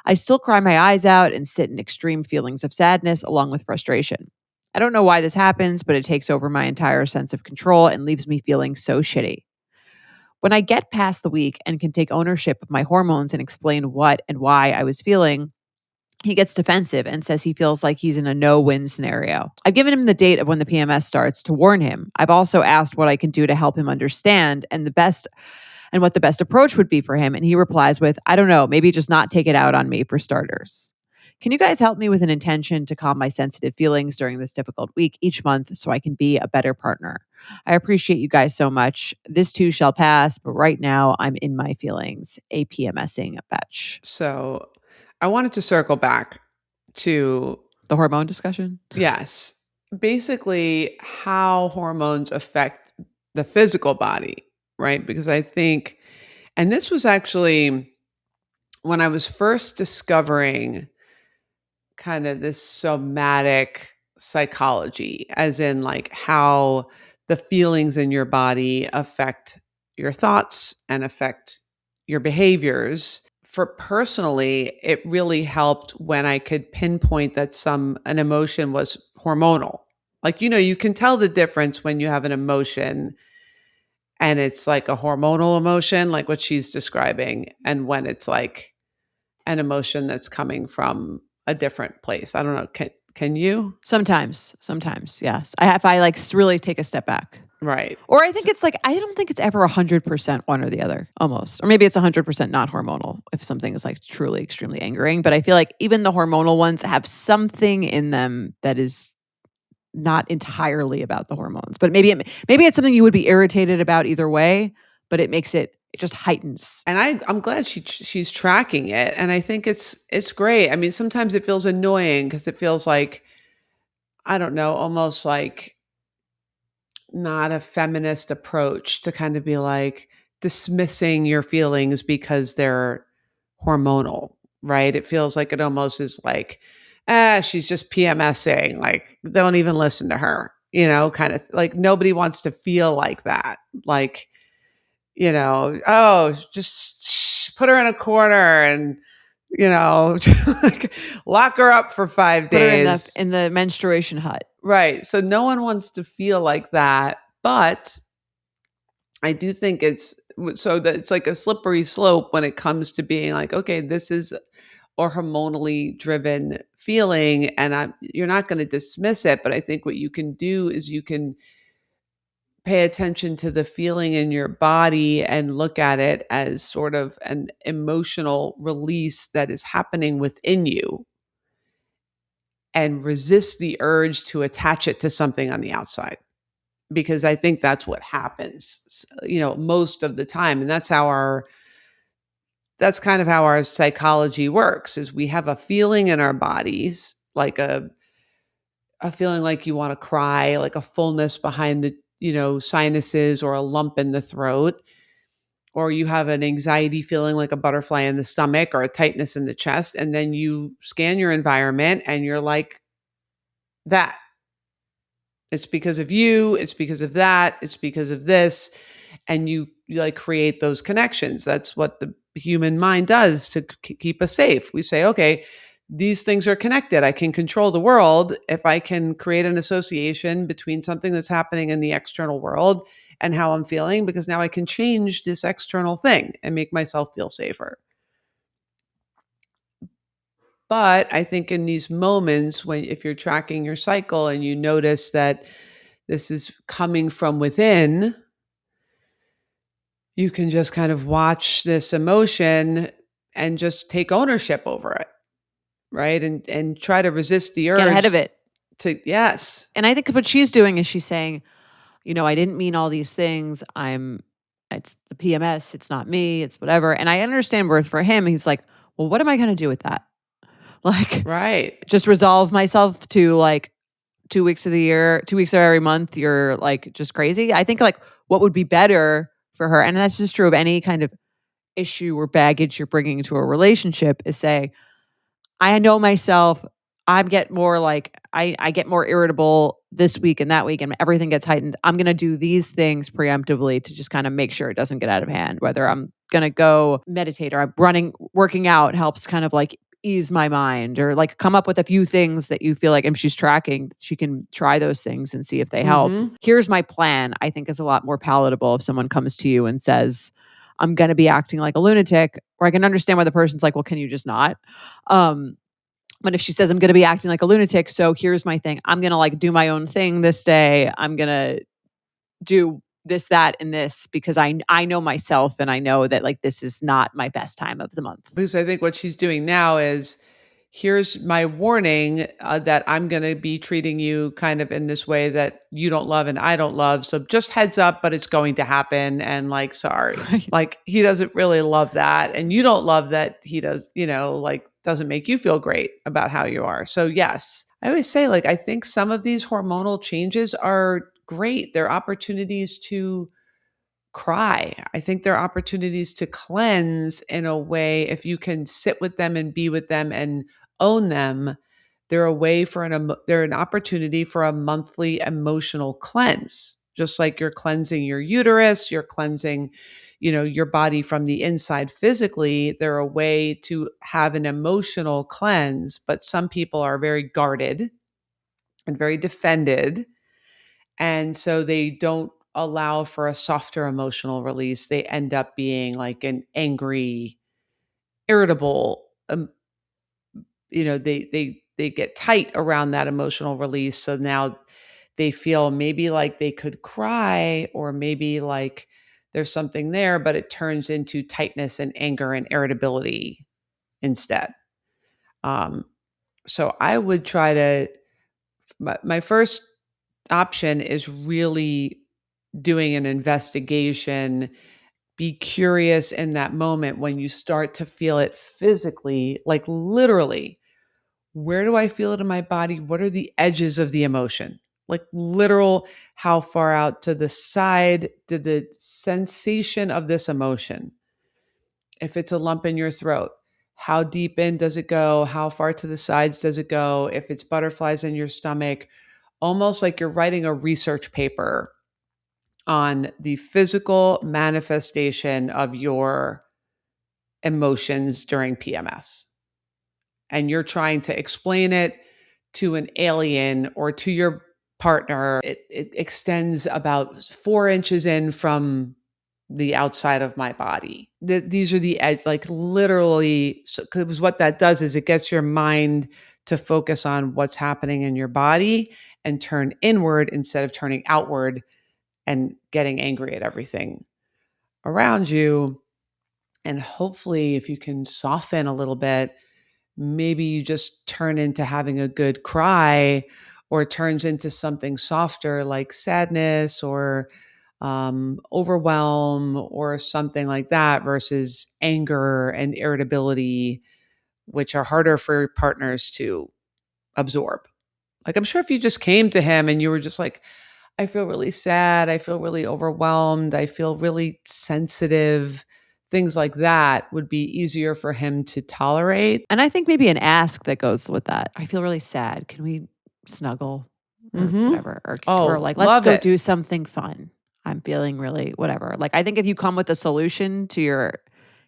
I still cry my eyes out and sit in extreme feelings of sadness along with frustration. I don't know why this happens, but it takes over my entire sense of control and leaves me feeling so shitty. When I get past the week and can take ownership of my hormones and explain what and why I was feeling, he gets defensive and says he feels like he's in a no-win scenario. I've given him the date of when the PMS starts to warn him. I've also asked what I can do to help him understand and what the best approach would be for him. And he replies with, I don't know, maybe just not take it out on me for starters. Can you guys help me with an intention to calm my sensitive feelings during this difficult week each month so I can be a better partner? I appreciate you guys so much. This too shall pass, but right now I'm in my feelings. A PMSing Betch. So I wanted to circle back to the hormone discussion. Yes. Basically, how hormones affect the physical body, right? Because I think, and this was actually when I was first discovering kind of this somatic psychology, as in like how the feelings in your body affect your thoughts and affect your behaviors. For personally, it really helped when I could pinpoint that an emotion was hormonal. Like, you can tell the difference when you have an emotion and it's like a hormonal emotion, like what she's describing, and when it's like an emotion that's coming from a different place. I don't know. Can you? Sometimes, yes. If I like really take a step back. Right. Or I think it's like, I don't think it's ever 100% one or the other, almost. Or maybe it's 100% not hormonal if something is like truly extremely angering. But I feel like even the hormonal ones have something in them that is not entirely about the hormones. But maybe it's something you would be irritated about either way, but it just heightens. And I'm glad she's tracking it. And I think it's great. I mean, sometimes it feels annoying because it feels like, I don't know, almost like not a feminist approach to kind of be like dismissing your feelings because they're hormonal, right? It feels like it almost is like, she's just PMSing, like don't even listen to her, kind of like nobody wants to feel like that. Like, oh, just put her in a corner and, like lock her up for 5 days. Put her in the menstruation hut. Right. So no one wants to feel like that. But I do think it's like a slippery slope when it comes to being like, okay, this is a hormonally driven feeling and you're not going to dismiss it. But I think what you can do is you can pay attention to the feeling in your body and look at it as sort of an emotional release that is happening within you and resist the urge to attach it to something on the outside. Because I think that's what happens, most of the time. And that's kind of how our psychology works, is we have a feeling in our bodies, like a feeling like you want to cry, like a fullness behind the, sinuses or a lump in the throat, or you have an anxiety feeling like a butterfly in the stomach or a tightness in the chest. And then you scan your environment and you're like, that. It's because of you. It's because of that. It's because of this. And you like create those connections. That's what the human mind does to keep us safe. We say, okay, these things are connected. I can control the world if I can create an association between something that's happening in the external world and how I'm feeling, because now I can change this external thing and make myself feel safer. But I think in these moments if you're tracking your cycle and you notice that this is coming from within, you can just kind of watch this emotion and just take ownership over it. Right. And try to resist the urge. Get ahead of it. Yes. And I think what she's doing is she's saying, I didn't mean all these things. It's the PMS. It's not me. It's whatever. And I understand where for him, he's like, well, what am I going to do with that? Like, right. Just resolve myself to like 2 weeks of the year, 2 weeks of every month. You're like just crazy. I think like what would be better for her, and that's just true of any kind of issue or baggage you're bringing to a relationship, is say, I know myself. I get more irritable this week and that week and everything gets heightened. I'm going to do these things preemptively to just kind of make sure it doesn't get out of hand. Whether I'm going to go meditate or I'm working out helps kind of like ease my mind, or like come up with a few things that you feel like if she's tracking, she can try those things and see if they help. Here's my plan, I think is a lot more palatable if someone comes to you and says, I'm going to be acting like a lunatic, or I can understand why the person's like, well, can you just not? But if she says, I'm going to be acting like a lunatic, so here's my thing. I'm going to like do my own thing this day. I'm going to do this, that, and this because I know myself and I know that like this is not my best time of the month. Because I think what she's doing now is here's my warning that I'm going to be treating you kind of in this way that you don't love and I don't love. So just heads up, but it's going to happen. And like, sorry, like he doesn't really love that. And you don't love that he does, like doesn't make you feel great about how you are. So yes, I always say like, I think some of these hormonal changes are great. They're opportunities to cry. I think there are opportunities to cleanse in a way. If you can sit with them and be with them and own them, they're a way for they're an opportunity for a monthly emotional cleanse. Just like you're cleansing your uterus, you're cleansing, your body from the inside physically. They're a way to have an emotional cleanse, but some people are very guarded and very defended. And so they don't allow for a softer emotional release. They end up being like an angry, irritable, they get tight around that emotional release. So now they feel maybe like they could cry, or maybe like there's something there, but it turns into tightness and anger and irritability instead. So I would try to, my first option is really doing an investigation. Be curious in that moment when you start to feel it physically, like literally, where do I feel it in my body? What are the edges of the emotion? Like literal, how far out to the side did the sensation of this emotion? If it's a lump in your throat, how deep in does it go? How far to the sides does it go? If it's butterflies in your stomach, almost like you're writing a research paper on the physical manifestation of your emotions during PMS. And you're trying to explain it to an alien or to your partner. It extends about 4 inches in from the outside of my body. These are the edge, like literally, because what that does is it gets your mind to focus on what's happening in your body and turn inward instead of turning outward and getting angry at everything around you. And hopefully, if you can soften a little bit, maybe you just turn into having a good cry, or it turns into something softer like sadness or overwhelm or something like that, versus anger and irritability, which are harder for partners to absorb. Like, I'm sure if you just came to him and you were just like, I feel really sad, I feel really overwhelmed, I feel really sensitive, things like that would be easier for him to tolerate. And I think maybe an ask that goes with that. I feel really sad. Can we snuggle or whatever? Or like, let's go do something fun. I'm feeling really whatever. Like, I think if you come with a solution to your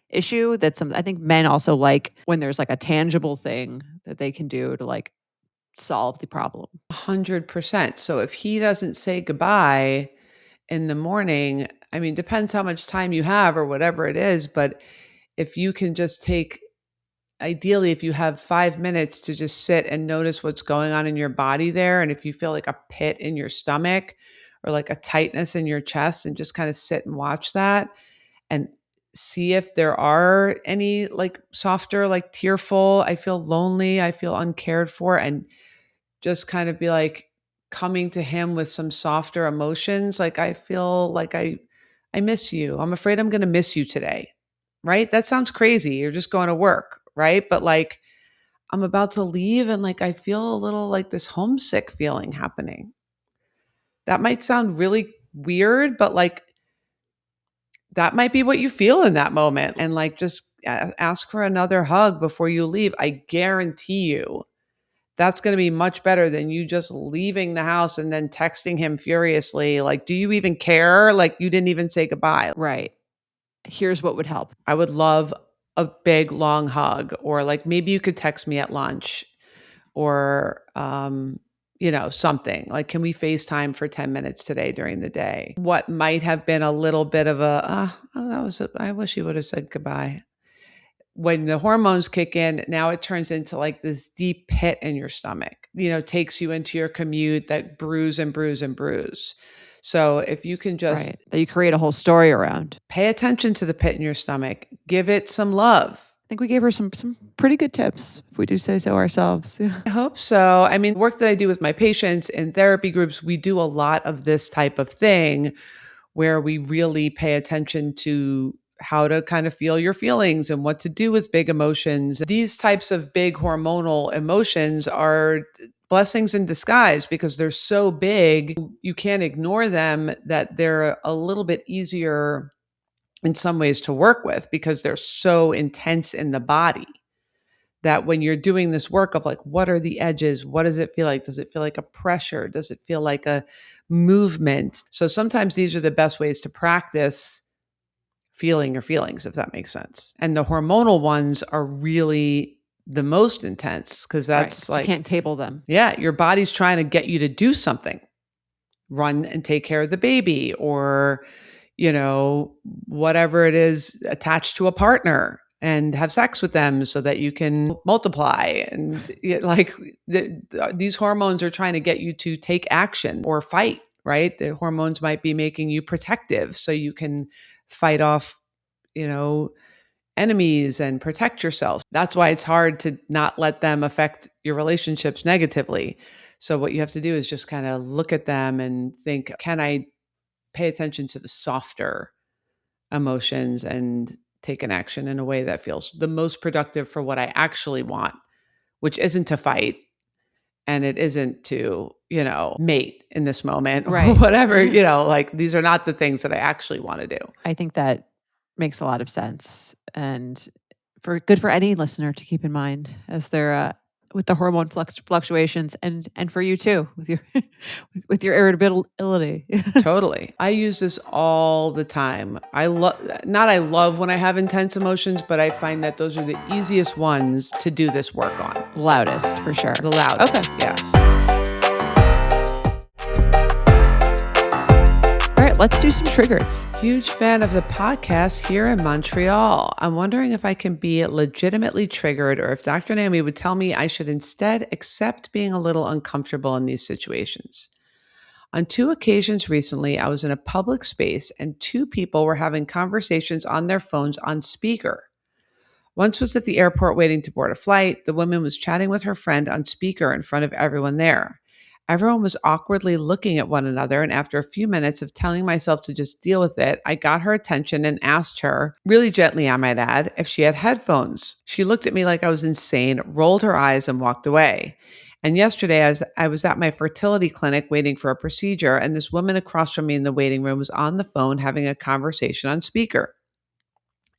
issue, I think men also like when there's like a tangible thing that they can do to like solve the problem. 100%. So if he doesn't say goodbye in the morning, I mean, depends how much time you have or whatever it is, but if you can just take, ideally, if you have 5 minutes to just sit and notice what's going on in your body there, and if you feel like a pit in your stomach or like a tightness in your chest, and just kind of sit and watch that and see if there are any like softer, like tearful, I feel lonely, I feel uncared for, and just kind of be like coming to him with some softer emotions. Like, I feel like I miss you. I'm afraid I'm going to miss you today. Right? That sounds crazy. You're just going to work. Right? But like, I'm about to leave and like, I feel a little like this homesick feeling happening. That might sound really weird, but like, that might be what you feel in that moment. And like, just ask for another hug before you leave. I guarantee you that's going to be much better than you just leaving the house and then texting him furiously. Like, do you even care? Like, you didn't even say goodbye. Right. Here's what would help. I would love a big, long hug, or like maybe you could text me at lunch, or, something like, can we FaceTime for 10 minutes today during the day? What might have been a little bit of I wish you would have said goodbye. When the hormones kick in, now it turns into like this deep pit in your stomach, takes you into your commute that bruise and bruise and bruise. So if you can just that you create a whole story around, pay attention to the pit in your stomach, give it some love, think we gave her some pretty good tips, if we do say so ourselves. Yeah. I hope so. I mean, work that I do with my patients in therapy groups, we do a lot of this type of thing where we really pay attention to how to kind of feel your feelings and what to do with big emotions. These types of big hormonal emotions are blessings in disguise because they're so big, you can't ignore them, that they're a little bit easier in some ways to work with because they're so intense in the body that when you're doing this work of like, what are the edges? What does it feel like? Does it feel like a pressure? Does it feel like a movement? So sometimes these are the best ways to practice feeling your feelings, if that makes sense. And the hormonal ones are really the most intense because that's right, you can't table them. Yeah, your body's trying to get you to do something. Run and take care of the baby, or, whatever it is, attached to a partner and have sex with them so that you can multiply. And these hormones are trying to get you to take action or fight, right? The hormones might be making you protective so you can fight off, enemies and protect yourself. That's why it's hard to not let them affect your relationships negatively. So what you have to do is just kind of look at them and think, can I pay attention to the softer emotions and take an action in a way that feels the most productive for what I actually want, which isn't to fight and it isn't to, mate in this moment, right? Or whatever, these are not the things that I actually want to do. I think that makes a lot of sense, and good for any listener to keep in mind as they're with the hormone fluctuations, and for you too with your with your irritability. Totally. I use this all the time. I love when I have intense emotions, but I find that those are the easiest ones to do this work on. Loudest, for sure. The loudest. Okay. Yes. Let's do some triggers. Huge fan of the podcast here in Montreal. I'm wondering if I can be legitimately triggered, or if Dr. Naomi would tell me I should instead accept being a little uncomfortable in these situations. On 2 occasions recently, I was in a public space and 2 people were having conversations on their phones on speaker. Once was at the airport waiting to board a flight. The woman was chatting with her friend on speaker in front of everyone there. Everyone was awkwardly looking at one another, and after a few minutes of telling myself to just deal with it, I got her attention and asked her, really gently I might add, if she had headphones. She looked at me like I was insane, rolled her eyes, and walked away. And yesterday, I was at my fertility clinic waiting for a procedure, and this woman across from me in the waiting room was on the phone having a conversation on speaker.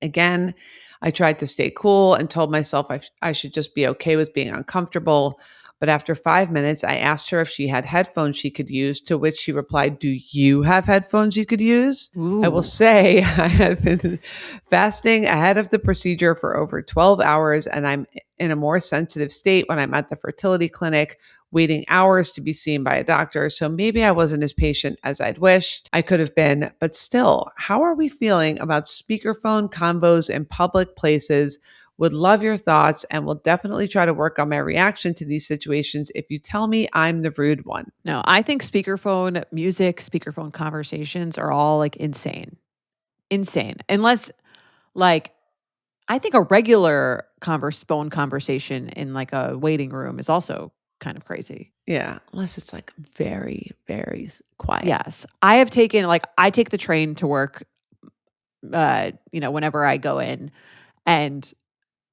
Again, I tried to stay cool and told myself I should just be okay with being uncomfortable. But after 5 minutes, I asked her if she had headphones she could use, to which she replied, "Do you have headphones you could use?" Ooh. I will say I had been fasting ahead of the procedure for over 12 hours, and I'm in a more sensitive state when I'm at the fertility clinic, waiting hours to be seen by a doctor. So maybe I wasn't as patient as I'd wished I could have been. But still, how are we feeling about speakerphone combos in public places? Would love your thoughts, and will definitely try to work on my reaction to these situations if you tell me I'm the rude one. No, I think speakerphone music, speakerphone conversations are all like insane. Unless I think a regular phone conversation in like a waiting room is also kind of crazy. Yeah, unless it's like very, very quiet. Yes. I take the train to work, whenever I go in, and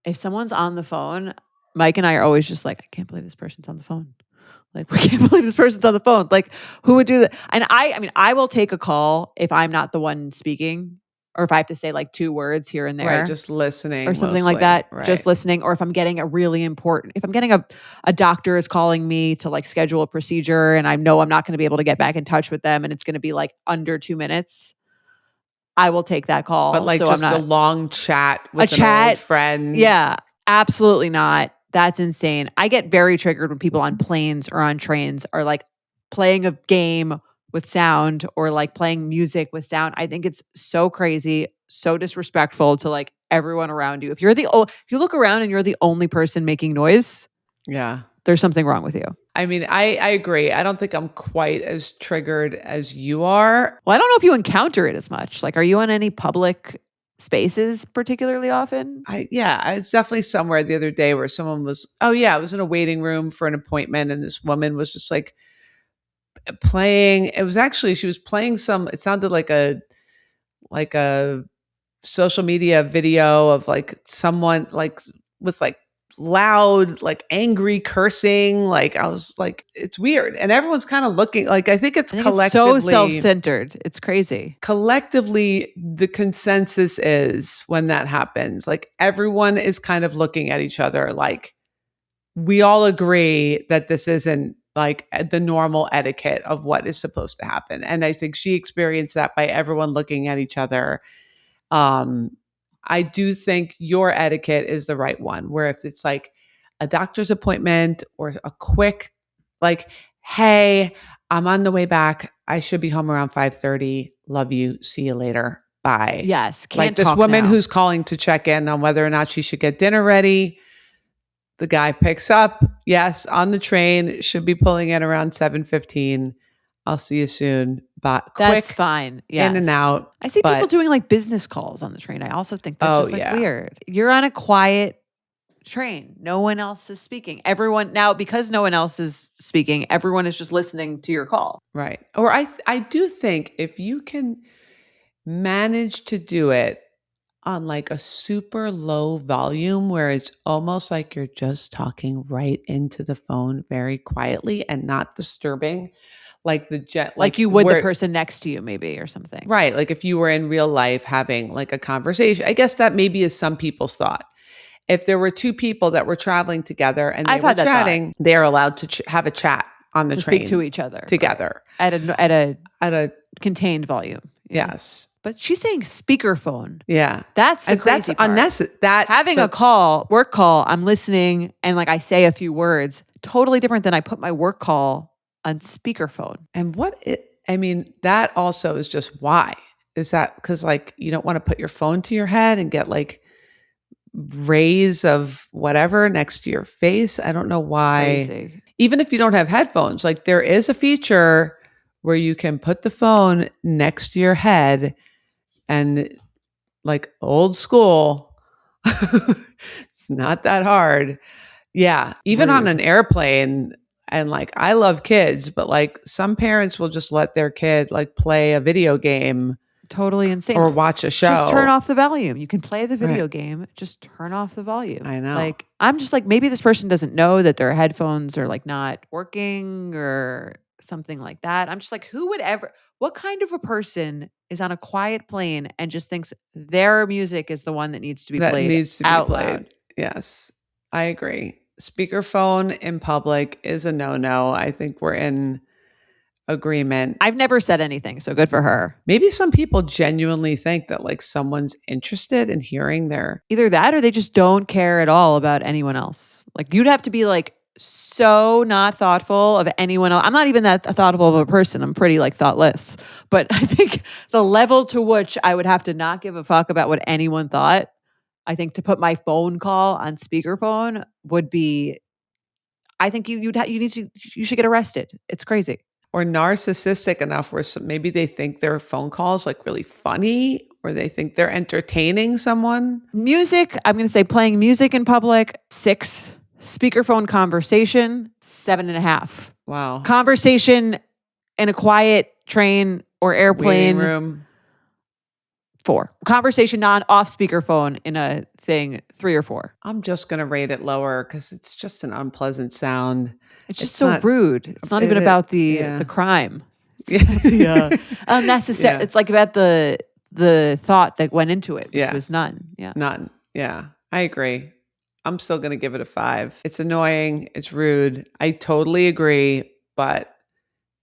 if someone's on the phone, Mike and I are always just like, I can't believe this person's on the phone. Like, we can't believe this person's on the phone. Like, who would do that? And I will take a call if I'm not the one speaking, or if I have to say like 2 words here and there. Right, just listening. Or something like that. Right. Just listening. Or if I'm getting if I'm getting a doctor is calling me to like schedule a procedure and I know I'm not going to be able to get back in touch with them and it's going to be like under 2 minutes, I will take that call. But like, so just a long chat with an old friend. Yeah, absolutely not. That's insane. I get very triggered when people on planes or on trains are like playing a game with sound or like playing music with sound. I think it's so crazy, so disrespectful to like everyone around you. If you look around and you're the only person making noise, yeah, there's something wrong with you. I mean, I agree. I don't think I'm quite as triggered as you are. Well, I don't know if you encounter it as much. Like, are you on any public spaces particularly often. It's definitely somewhere the other day where someone was, I was in a waiting room for an appointment and this woman was just like playing. It was actually, she was playing it sounded like a social media video of like someone like with like loud, like angry cursing. Like I was like, it's weird. And everyone's kind of looking like, I think it's collectively so self-centered. It's crazy. Collectively, the consensus is when that happens, like everyone is kind of looking at each other like we all agree that this isn't like the normal etiquette of what is supposed to happen. And I think she experienced that by everyone looking at each other. I do think your etiquette is the right one, where if it's like a doctor's appointment or a quick, like, hey, I'm on the way back. I should be home around 5:30. Love you. See you later. Bye. Yes. Like this woman who's calling to check in on whether or not she should get dinner ready. The guy picks up. Yes, on the train. Should be pulling in around 7:15. I'll see you soon. But that's fine. Yes. In and out. I see people doing like business calls on the train. I also think that's just like weird. You're on a quiet train. No one else is speaking. Everyone now, because no one else is speaking, everyone is just listening to your call. Right. Or I do think if you can manage to do it on like a super low volume where it's almost like you're just talking right into the phone very quietly and not disturbing. Like like you would the person next to you maybe or something. Right. Like if you were in real life having like a conversation. I guess that maybe is some people's thought. If there were two people that were traveling together and they were chatting, they're allowed to have a chat on the train. Speak to each other. Together. Right. At a contained volume. Yeah. Yes. But she's saying speakerphone. Yeah. That's the crazy part. Unnecessary. Having a call, work call, I'm listening and like I say a few words, totally different than I put my work call on speakerphone. And that also is just why. Is that because like you don't want to put your phone to your head and get like rays of whatever next to your face? I don't know why. Crazy. Even if you don't have headphones, like there is a feature where you can put the phone next to your head and like old school, it's not that hard. Yeah. Even on an airplane. And like, I love kids, but like some parents will just let their kid like play a video game. Totally insane. Or watch a show. Just turn off the volume. You can play the video game. Just turn off the volume. I know. Like, I'm just like, maybe this person doesn't know that their headphones are like not working or something like that. I'm just like, what kind of a person is on a quiet plane and just thinks their music is the one that needs to be played out loud? Yes, I agree. Speakerphone in public is a no-no. I think we're in agreement. I've never said anything, so good for her. Maybe some people genuinely think that like someone's interested in hearing either that or they just don't care at all about anyone else. Like you'd have to be like so not thoughtful of anyone else. I'm not even that thoughtful of a person. I'm pretty like thoughtless. But I think the level to which I would have to not give a fuck about what anyone thought, I think to put my phone call on speakerphone would be, I think you should get arrested. It's crazy. Or narcissistic enough where maybe they think their phone call is like really funny or they think they're entertaining someone. Music, I'm going to say playing music in public, 6. Speakerphone conversation, 7.5. Wow. Conversation in a quiet train or airplane. Waiting room. 4. Conversation off speakerphone in a thing, 3 or 4. I'm just going to rate it lower because it's just an unpleasant sound. It's just so rude. It's not even about the crime. It's unnecessary. Yeah. It's like about the thought that went into it, which was none. Yeah. None. Yeah. I agree. I'm still going to give it a 5. It's annoying. It's rude. I totally agree, but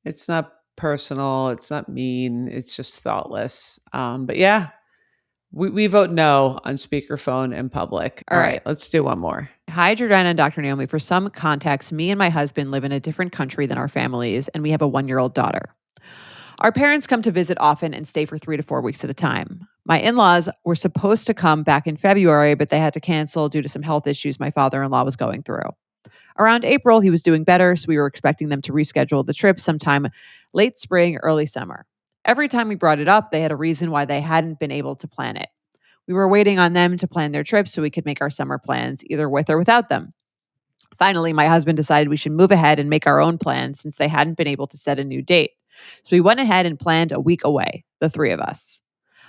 it's not personal. It's not mean. It's just thoughtless. But yeah, we vote no on speakerphone in public. All right. Let's do one more. Hi, Jordana and Dr. Naomi. For some context, me and my husband live in a different country than our families, and we have a 1-year-old daughter. Our parents come to visit often and stay for 3 to 4 weeks at a time. My in-laws were supposed to come back in February, but they had to cancel due to some health issues my father-in-law was going through. Around April, he was doing better, so we were expecting them to reschedule the trip sometime late spring, early summer. Every time we brought it up, they had a reason why they hadn't been able to plan it. We were waiting on them to plan their trip so we could make our summer plans either with or without them. Finally, my husband decided we should move ahead and make our own plans since they hadn't been able to set a new date. So we went ahead and planned a week away, the three of us.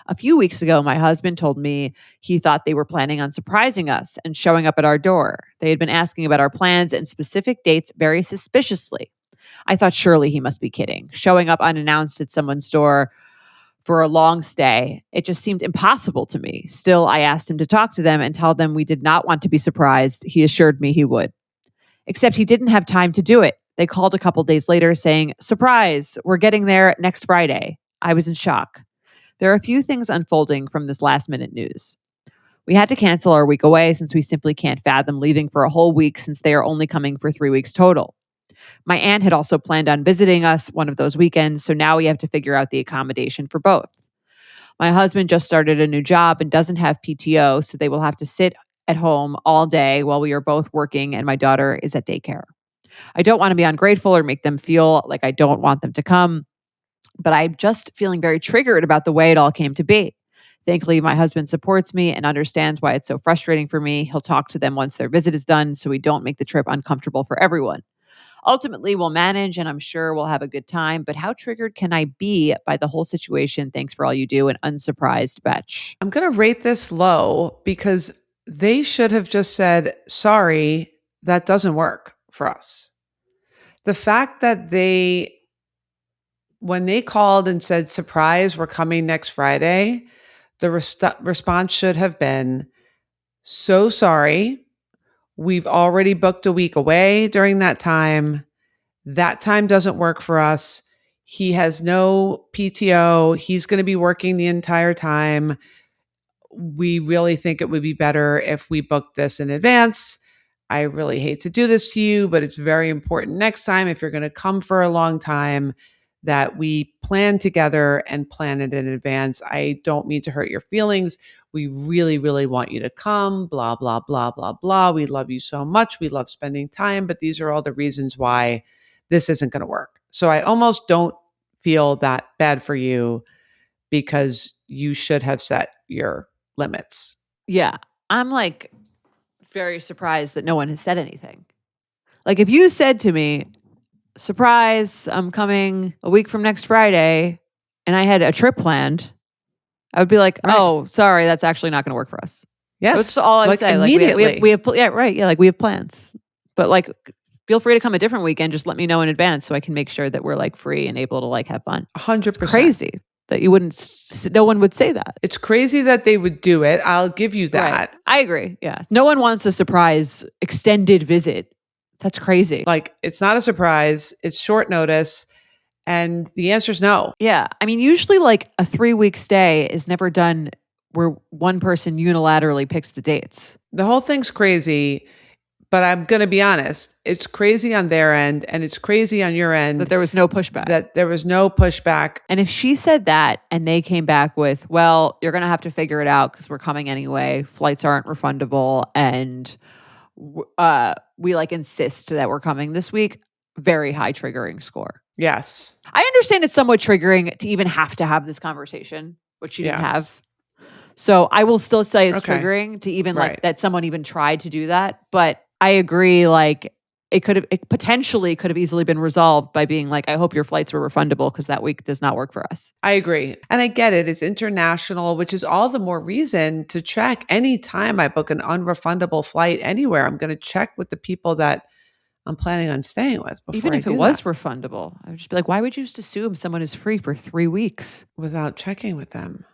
A few weeks ago, my husband told me he thought they were planning on surprising us and showing up at our door. They had been asking about our plans and specific dates very suspiciously. I thought surely he must be kidding. Showing up unannounced at someone's door for a long stay, it just seemed impossible to me. Still, I asked him to talk to them and tell them we did not want to be surprised. He assured me he would. Except he didn't have time to do it. They called a couple days later saying, "Surprise, we're getting there next Friday." I was in shock. There are a few things unfolding from this last minute news. We had to cancel our week away since we simply can't fathom leaving for a whole week since they are only coming for 3 weeks total. My aunt had also planned on visiting us one of those weekends, so now we have to figure out the accommodation for both. My husband just started a new job and doesn't have PTO, so they will have to sit at home all day while we are both working and my daughter is at daycare. I don't want to be ungrateful or make them feel like I don't want them to come, but I'm just feeling very triggered about the way it all came to be. Thankfully, my husband supports me and understands why it's so frustrating for me. He'll talk to them once their visit is done so we don't make the trip uncomfortable for everyone. Ultimately, we'll manage and I'm sure we'll have a good time, but how triggered can I be by the whole situation? Thanks for all you do, and unsurprised, Betch. I'm going to rate this low because they should have just said, sorry, that doesn't work for us. The fact that when they called and said, surprise, we're coming next Friday, the response should have been, so sorry. We've already booked a week away during that time. That time doesn't work for us. He has no PTO. He's going to be working the entire time. We really think it would be better if we booked this in advance. I really hate to do this to you, but it's very important next time, if you're going to come for a long time, that we plan together and plan it in advance. I don't mean to hurt your feelings. We really, really want you to come, blah, blah, blah, blah, blah. We love you so much. We love spending time, but these are all the reasons why this isn't going to work. So I almost don't feel that bad for you because you should have set your limits. Yeah. I'm like very surprised that no one has said anything. Like if you said to me, surprise, I'm coming a week from next Friday, and I had a trip planned, I would be like, oh, sorry, that's actually not going to work for us. Yes. That's all I would say. Immediately. Like we have yeah, right. Yeah, like we have plans. But like feel free to come a different weekend. Just let me know in advance so I can make sure that we're like free and able to like have fun. 100%. It's crazy that you wouldn't, no one would say that. It's crazy that they would do it. I'll give you that. Right. I agree. Yeah. No one wants a surprise extended visit. That's crazy. Like, it's not a surprise. It's short notice. And the answer is no. Yeah. I mean, usually like a 3-week stay is never done where one person unilaterally picks the dates. The whole thing's crazy, but I'm going to be honest. It's crazy on their end and it's crazy on your end. That there was no pushback. And if she said that and they came back with, well, you're going to have to figure it out because we're coming anyway. Flights aren't refundable. And we like insist that we're coming this week. Very high triggering score. Yes. I understand it's somewhat triggering to even have to have this conversation, which you didn't have. So I will still say it's triggering to even like that someone even tried to do that. But I agree, like it potentially could have easily been resolved by being like, I hope your flights were refundable because that week does not work for us. I agree. And I get it. It's international, which is all the more reason to check. Anytime I book an unrefundable flight anywhere, I'm going to check with the people that I'm planning on staying with before Even if it was refundable, I would just be like, why would you just assume someone is free for 3 weeks? Without checking with them.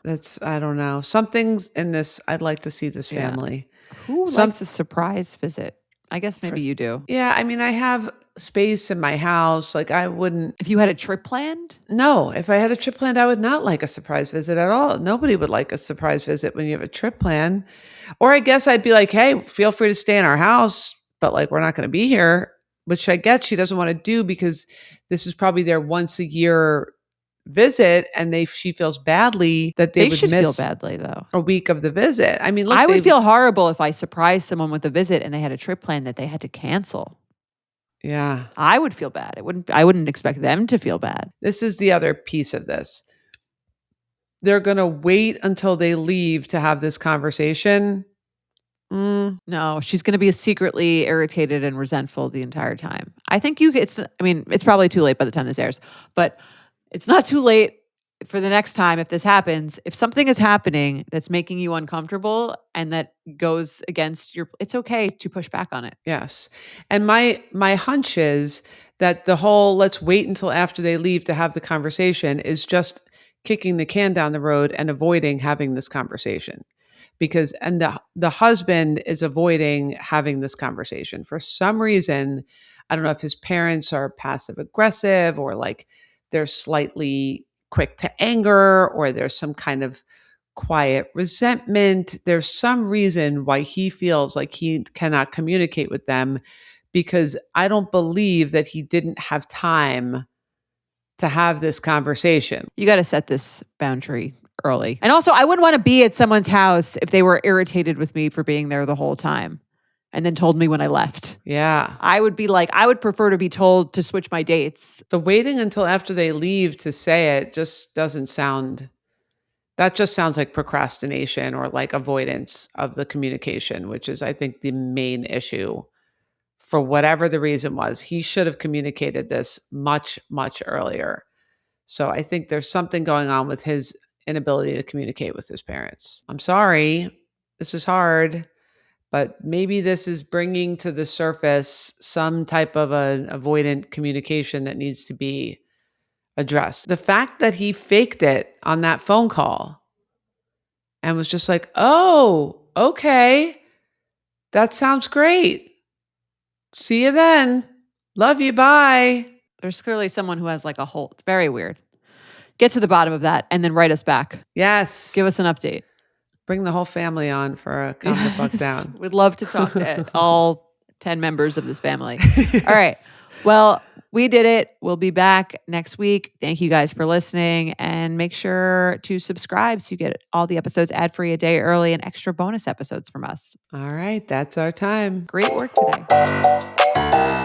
I don't know. Something's in this. I'd like to see this family. Who likes a surprise visit? I guess maybe you do. Yeah. I mean, I have space in my house. Like I wouldn't. If you had a trip planned? No. If I had a trip planned, I would not like a surprise visit at all. Nobody would like a surprise visit when you have a trip plan. Or I guess I'd be like, hey, feel free to stay in our house, but like, we're not going to be here, which I get she doesn't want to do because this is probably their once a year visit, and she feels badly that they would miss feel badly though a week of the visit. I mean, look, I would feel horrible if I surprised someone with a visit and they had a trip plan that they had to cancel. Yeah, I would feel bad. I wouldn't expect them to feel bad. This is the other piece of this. they're going to wait until they leave to have this conversation. No, she's going to be secretly irritated and resentful the entire time. I think it's probably too late by the time this airs, but it's not too late for the next time if this happens. If something is happening that's making you uncomfortable and that goes against it's okay to push back on it. Yes. And my hunch is that the whole let's wait until after they leave to have the conversation is just kicking the can down the road and avoiding having this conversation. Because the husband is avoiding having this conversation for some reason. I don't know if his parents are passive aggressive or like they're slightly quick to anger or there's some kind of quiet resentment. There's some reason why he feels like he cannot communicate with them, because I don't believe that he didn't have time to have this conversation. You got to set this boundary early. And also, I wouldn't want to be at someone's house if they were irritated with me for being there the whole time and then told me when I left. Yeah. I would be like, I would prefer to be told to switch my dates. The waiting until after they leave to say it just doesn't sound, that just sounds like procrastination or like avoidance of the communication, which is, I think, the main issue. For whatever the reason was, he should have communicated this much, much earlier. So I think there's something going on with his inability to communicate with his parents. I'm sorry, this is hard, but maybe this is bringing to the surface some type of an avoidant communication that needs to be addressed. The fact that he faked it on that phone call and was just like, oh, okay, that sounds great. See you then. Love you. Bye. There's clearly someone who has like a whole, very weird. Get to the bottom of that and then write us back. Yes. Give us an update. Bring the whole family on for a calm the fuck down. We'd love to talk to all 10 members of this family. All right. Well, we did it. We'll be back next week. Thank you guys for listening, and make sure to subscribe so you get all the episodes ad-free a day early and extra bonus episodes from us. All right. That's our time. Great work today.